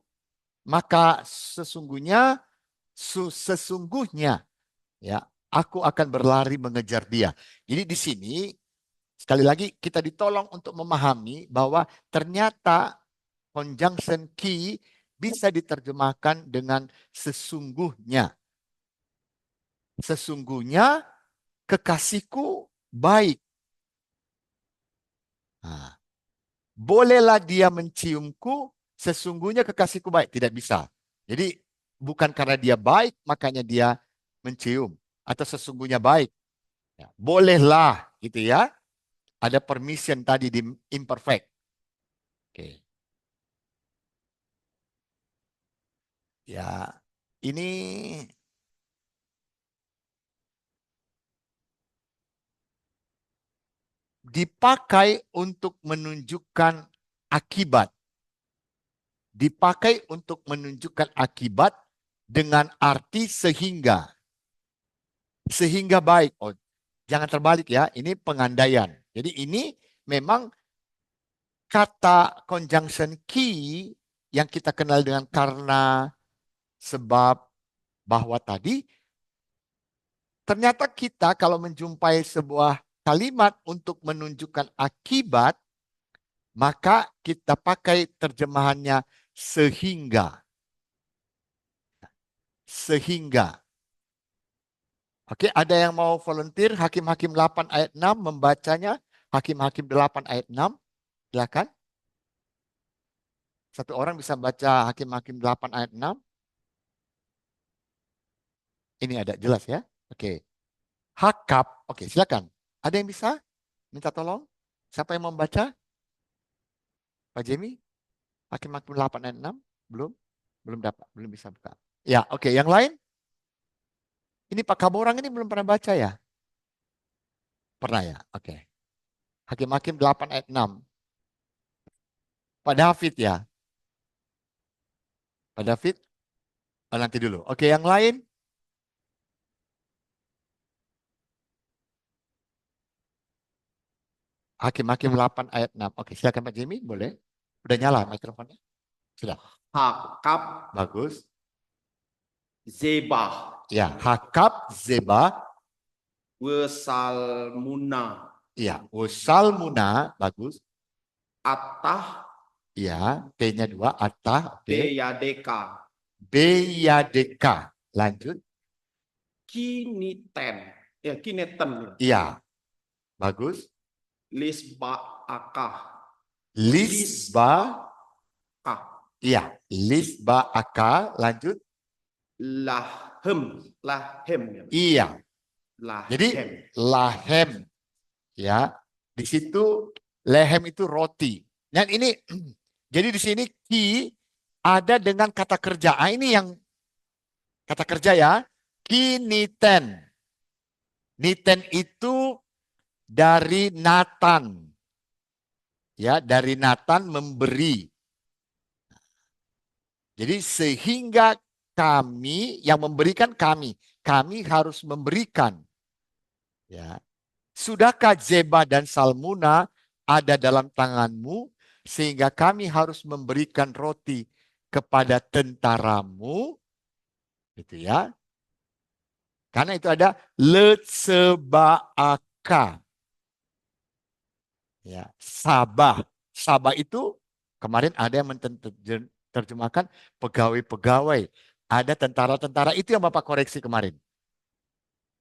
maka sesungguhnya, sesungguhnya, ya, aku akan berlari mengejar dia. Jadi di sini, sekali lagi kita ditolong untuk memahami bahwa ternyata conjunction ki bisa diterjemahkan dengan sesungguhnya. Sesungguhnya kekasihku baik. Nah, bolehlah dia menciumku, sesungguhnya kekasihku baik. Tidak bisa. Jadi bukan karena dia baik, makanya dia mencium. Atau sesungguhnya baik. Ya, bolehlah, gitu ya. Ada permission tadi di imperfect. Oke. Ya, ini dipakai untuk menunjukkan akibat. Dipakai untuk menunjukkan akibat dengan arti sehingga. Sehingga baik. Oh, jangan terbalik ya, ini pengandaian. Jadi ini memang kata conjunction ki yang kita kenal dengan karena, sebab, bahwa tadi, ternyata kita kalau menjumpai sebuah kalimat untuk menunjukkan akibat, maka kita pakai terjemahannya sehingga. Sehingga. Oke, ada yang mau volunteer Hakim-Hakim 8 ayat 6 membacanya? Hakim-Hakim 8 ayat 6. Silakan. Satu orang bisa baca Hakim-Hakim 8 ayat 6. Ini ada jelas ya. Oke. Hakap. Oke, silakan. Ada yang bisa minta tolong? Siapa yang mau membaca? Pak Jemi? Hakim-Hakim 8 ayat 6? Belum? Belum dapat, belum bisa buka. Ya, oke. Yang lain? Ini Pak Kaborang ini belum pernah baca ya? Pernah ya? Oke. Hakim-Hakim 8 ayat 6. Pak David ya? Pak David? Oh, nanti dulu. Oke, yang lain? Hakim-Hakim 8 ayat 6. Oke, silakan Pak Jimmy, boleh? Udah nyala mikrofonnya? Sudah. Hakap Bagus. Zebah Ya, Hakab, Zeba. Wesalmuna Ya, Usalmuna. Bagus. Attah Ya, T-nya 2. Atah. Oke. Beyadeka Beyadeka. Lanjut. Kiniten Kineten Iya. Bagus. Lisba Akah Lisba. Kah Iya. Lisba aka. Lanjut. Lahem Iya. Jadi Lahem lahem. Ya. Di situ lehem itu roti. Dan ini jadi di sini ki ada dengan kata kerja. Ah, ini yang kata kerja ya. Kiniten. Niten itu dari Nathan. Ya, dari Nathan memberi. Jadi sehingga kami yang memberikan kami harus memberikan. Ya. Sudahkah Zeba dan Salmuna ada dalam tanganmu sehingga kami harus memberikan roti kepada tentaramu? Gitu ya. Karena itu ada letsebaaka. Ya, sabah. Sabah itu kemarin ada yang menerjemahkan pegawai-pegawai. Ada tentara-tentara, itu yang Bapak koreksi kemarin.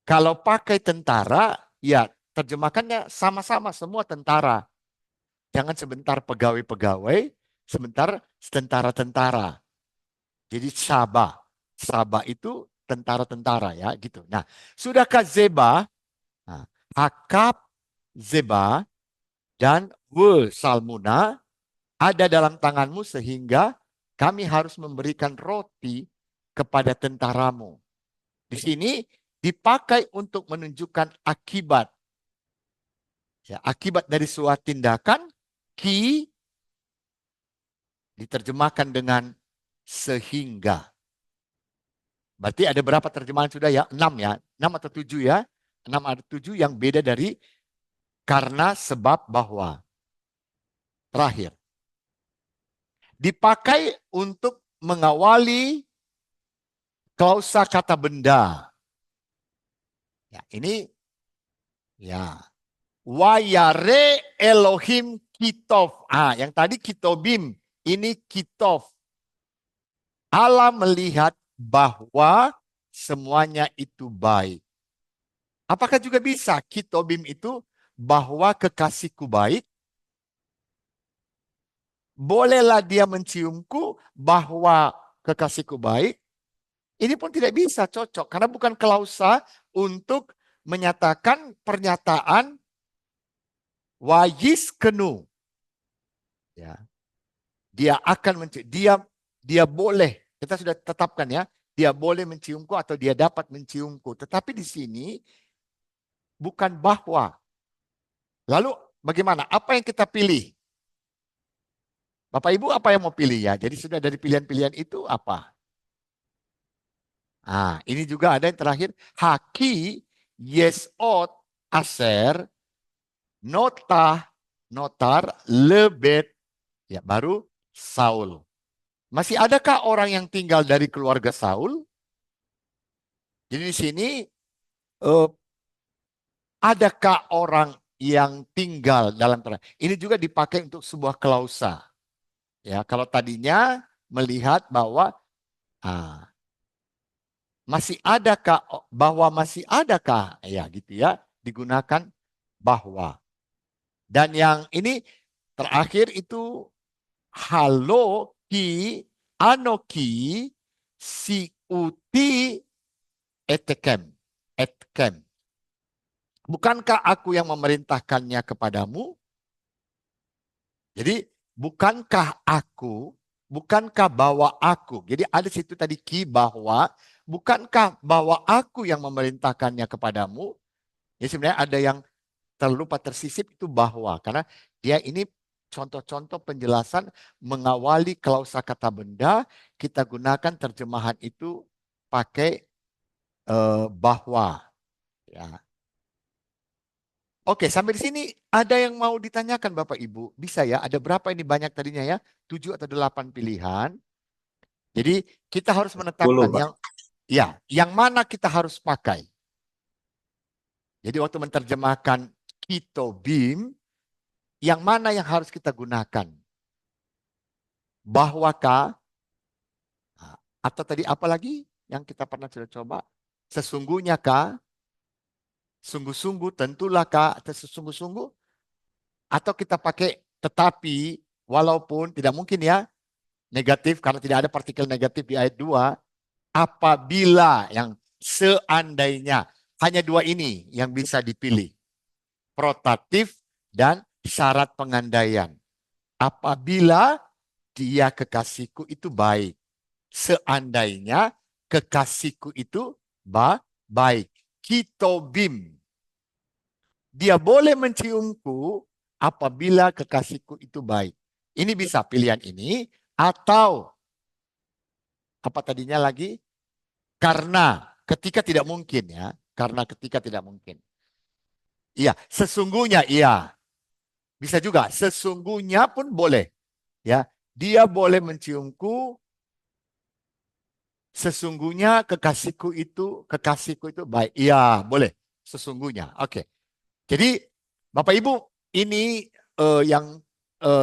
Kalau pakai tentara, ya terjemahkannya sama-sama semua tentara. Jangan sebentar pegawai-pegawai, sebentar tentara-tentara. Jadi sabah. Sabah itu tentara-tentara ya gitu. Nah, sudahkah Zeba, nah, Hakab, Zeba dan Salmuna ada dalam tanganmu sehingga kami harus memberikan roti kepada tentaramu. Di sini dipakai untuk menunjukkan akibat. Ya, akibat dari suatu tindakan, ki diterjemahkan dengan sehingga. Berarti ada berapa terjemahan sudah ya? 6 ya. 6 atau 7 ya. 6 atau 7 yang beda dari karena, sebab, bahwa. Terakhir. Dipakai untuk mengawali klausa kata benda. Ya, ini ya. Wayare Elohim Kitov. Yang tadi Kitobim, ini Kitov. Allah melihat bahwa semuanya itu baik. Apakah juga bisa Kitobim itu bahwa kekasihku baik? Bolehlah dia menciumku bahwa kekasihku baik? Ini pun tidak bisa cocok karena bukan klausa untuk menyatakan pernyataan wajis kenu. Ya. Dia akan dia boleh, kita sudah tetapkan ya, dia boleh menciumku atau dia dapat menciumku. Tetapi di sini bukan bahwa. Lalu bagaimana? Apa yang kita pilih? Bapak Ibu apa yang mau pilih ya? Jadi sudah dari pilihan-pilihan itu apa? Ini juga ada yang terakhir. Haki, yesot, aser, notar, lebet, ya baru Saul. Masih adakah orang yang tinggal dari keluarga Saul? Jadi di sini adakah orang yang tinggal dalam tanah? Ini juga dipakai untuk sebuah klausa. Ya, kalau tadinya melihat bahwa masih adakah ya gitu ya, digunakan bahwa. Dan yang ini terakhir itu halo ki anoki si uti etkem. Bukankah aku yang memerintahkannya kepadamu? Jadi bukankah bahwa aku. Jadi ada situ tadi ki bahwa, bukankah bahwa aku yang memerintahkannya kepadamu? Ya sebenarnya ada yang terlupa tersisip itu bahwa. Karena dia ini contoh-contoh penjelasan mengawali klausa kata benda, kita gunakan terjemahan itu pakai bahwa. Ya. Oke, sampai di sini ada yang mau ditanyakan Bapak Ibu? Bisa ya, ada berapa ini banyak tadinya ya? 7 atau 8 pilihan. Jadi kita harus menetapkan 10, Pak. yang mana kita harus pakai. Jadi waktu menerjemahkan Kitobim, yang mana yang harus kita gunakan? Bahwakah, atau tadi apa lagi yang kita pernah sudah coba? Sesungguhnya kah? Sungguh-sungguh, tentulah kah? Atau sesungguh-sungguh? Atau kita pakai tetapi, walaupun tidak mungkin ya, negatif karena tidak ada partikel negatif di ayat 2. Apabila yang seandainya, hanya 2 ini yang bisa dipilih. Protatif dan syarat pengandaian. Apabila dia kekasihku itu baik. Seandainya kekasihku itu baik. Kitobim. Dia boleh menciumku apabila kekasihku itu baik. Ini bisa pilihan ini atau apa tadinya lagi? Karena ketika tidak mungkin ya. Karena ketika tidak mungkin. Iya, sesungguhnya iya. Bisa juga sesungguhnya pun boleh. Ya, dia boleh menciumku sesungguhnya kekasihku itu baik. Iya, boleh. Sesungguhnya. Oke. Jadi Bapak Ibu, ini yang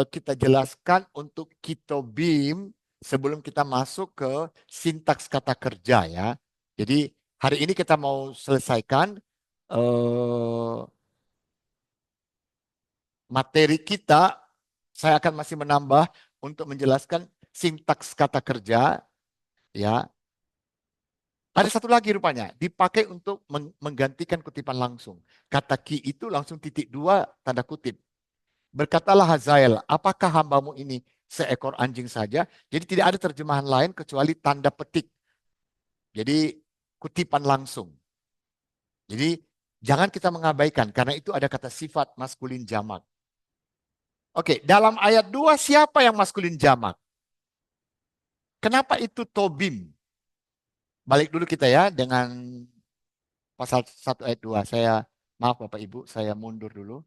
kita jelaskan untuk Kitobim sebelum kita masuk ke sintaks kata kerja ya. Jadi hari ini kita mau selesaikan materi kita. Saya akan masih menambah untuk menjelaskan sintaks kata kerja ya. Ada satu lagi rupanya, dipakai untuk menggantikan kutipan langsung. Kata ki itu langsung titik dua tanda kutip. Berkatalah Hazael, apakah hambamu ini seekor anjing saja? Jadi tidak ada terjemahan lain kecuali tanda petik. Jadi kutipan langsung. Jadi jangan kita mengabaikan karena itu ada kata sifat maskulin jamak. Oke, dalam ayat 2 siapa yang maskulin jamak? Kenapa itu tobim? Balik dulu kita ya dengan pasal 1 ayat 2. Maaf Bapak Ibu, saya mundur dulu.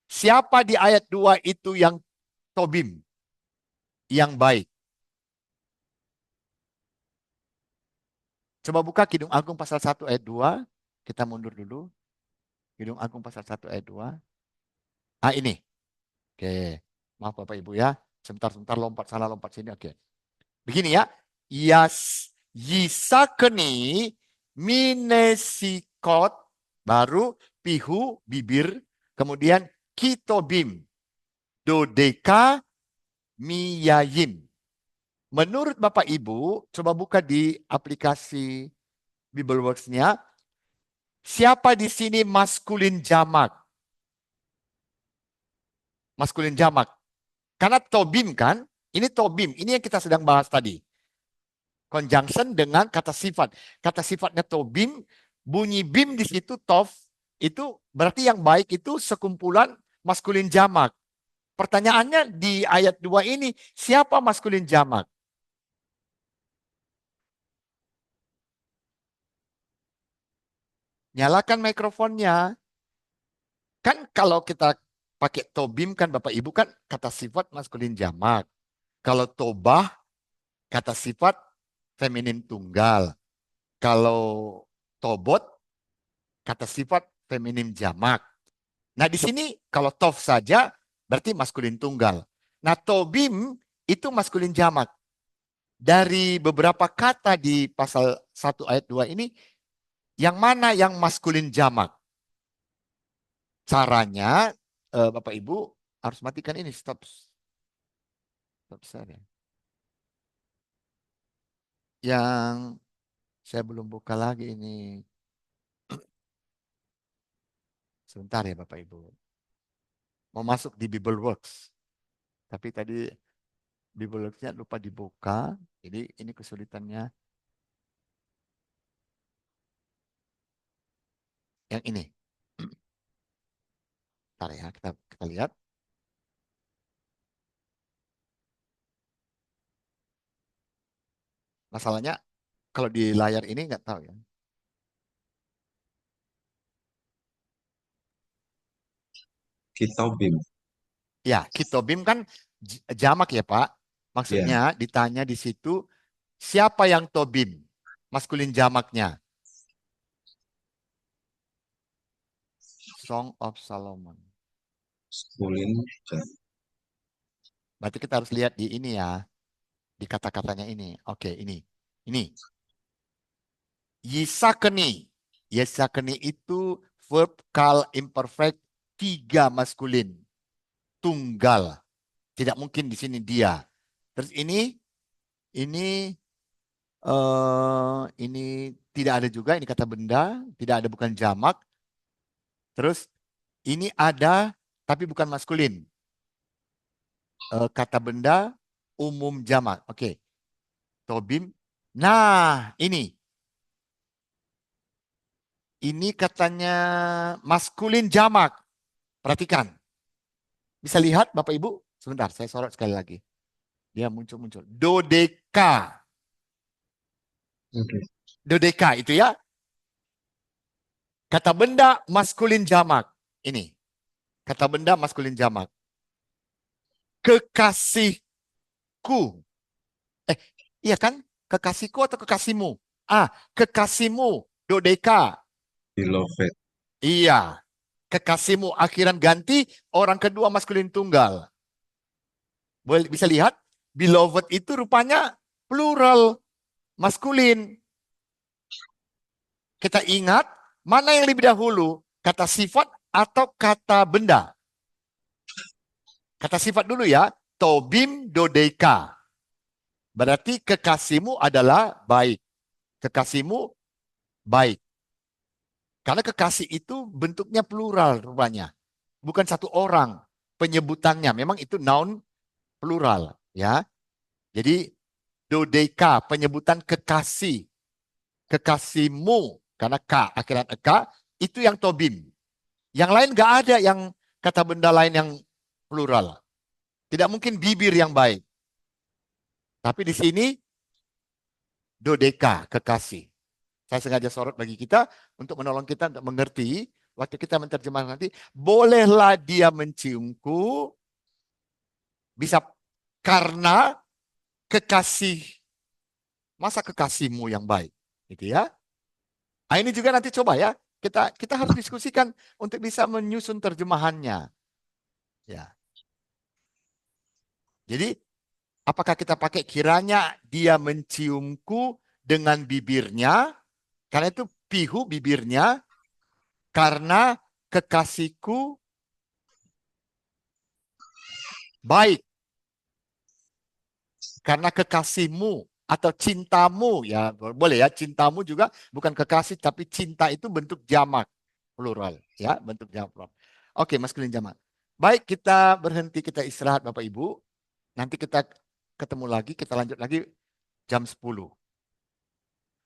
Siapa di ayat 2 itu yang tobim? Yang baik. Coba buka Kidung Agung pasal 1 ayat 2. Kita mundur dulu. Kidung Agung pasal 1 ayat 2. Ah ini. Oke. Maaf Bapak Ibu ya. Sebentar lompat sana lompat sini. Oke. Begini ya. Yisakeni minesikot baru pihu bibir kemudian kitobim dodeka miyayim. Menurut Bapak Ibu, coba buka di aplikasi Bibleworks-nya. Siapa di sini maskulin jamak? Maskulin jamak. Karena tobim kan, ini tobim, ini yang kita sedang bahas tadi. Conjunction dengan kata sifat. Kata sifatnya tobim, bunyi bim di situ tof, itu berarti yang baik itu sekumpulan maskulin jamak. Pertanyaannya di ayat 2 ini, siapa maskulin jamak? Nyalakan mikrofonnya. Kan kalau kita pakai tobim kan Bapak Ibu kan kata sifat maskulin jamak. Kalau tobah kata sifat feminim tunggal. Kalau tobot kata sifat feminim jamak. Nah di sini kalau tof saja berarti maskulin tunggal. Nah tobim itu maskulin jamak. Dari beberapa kata di pasal 1 ayat 2 ini, yang mana yang maskulin jamak? Caranya Bapak Ibu harus matikan ini stop share ya. Yang saya belum buka lagi ini. Sebentar ya Bapak Ibu. Mau masuk di Bibleworks. Tapi tadi Bibleworks-nya lupa dibuka. Jadi ini kesulitannya. Yang ini. Bentar ya, kita lihat. Masalahnya kalau di layar ini nggak tahu ya. Kitobim. Ya, kitobim kan jamak ya Pak. Ya, Maksudnya ditanya di situ siapa yang tobim? Maskulin jamaknya. Song of Solomon. maskulin jamak. Berarti kita harus lihat di ini ya. Di kata-katanya ini. Oke, ini. Ini. Yisakeni. Yisakeni itu verb kal imperfect 3 maskulin. Tunggal. Tidak mungkin di sini dia. Terus ini tidak ada juga, ini kata benda, tidak ada bukan jamak. Terus ini ada tapi bukan maskulin. Kata benda umum jamak. Oke. Tobim. Nah, ini katanya maskulin jamak. Perhatikan. Bisa lihat Bapak Ibu? Sebentar, saya sorot sekali lagi. Dia muncul-muncul. Dodeka. Oke. Dodeka itu ya. Kata benda maskulin jamak. Ini. Kata benda maskulin jamak. Kekasihku. Iya kan? Kekasihku atau kekasihmu? Kekasihmu. Dodeka. Beloved. Iya. Kekasihmu akhiran ganti. Orang kedua maskulin tunggal. Boleh bisa lihat. Beloved itu rupanya plural. Maskulin. Kita ingat. Mana yang lebih dahulu? Kata sifat atau kata benda? Kata sifat dulu ya. Tobim dodeka. Berarti kekasihmu adalah baik. Kekasihmu baik. Karena kekasih itu bentuknya plural rupanya. Bukan satu orang penyebutannya. Memang itu noun plural. Ya. Jadi dodeka, penyebutan kekasih. Kekasihmu. Karena K, akhiran Eka, itu yang tobim. Yang lain nggak ada yang kata benda lain yang plural. Tidak mungkin bibir yang baik. Tapi di sini dodeka, kekasih. Saya sengaja sorot bagi kita untuk menolong kita untuk mengerti waktu kita menerjemahkan nanti. Bolehlah dia menciumku bisa karena kekasih. Masa kekasihmu yang baik, gitu ya. Nah, ini juga nanti coba ya. Kita harus diskusikan untuk bisa menyusun terjemahannya. Ya. Jadi apakah kita pakai kiranya dia menciumku dengan bibirnya? Karena itu pihu bibirnya. Karena kekasihku baik. Karena kekasihmu atau cintamu. Ya boleh ya, cintamu juga bukan kekasih. Tapi cinta itu bentuk jamak. Plural. Ya, bentuk jamak. Oke, maskulin jamak. Baik, kita berhenti, kita istirahat Bapak Ibu. Nanti kita ketemu lagi, kita lanjut lagi jam 10.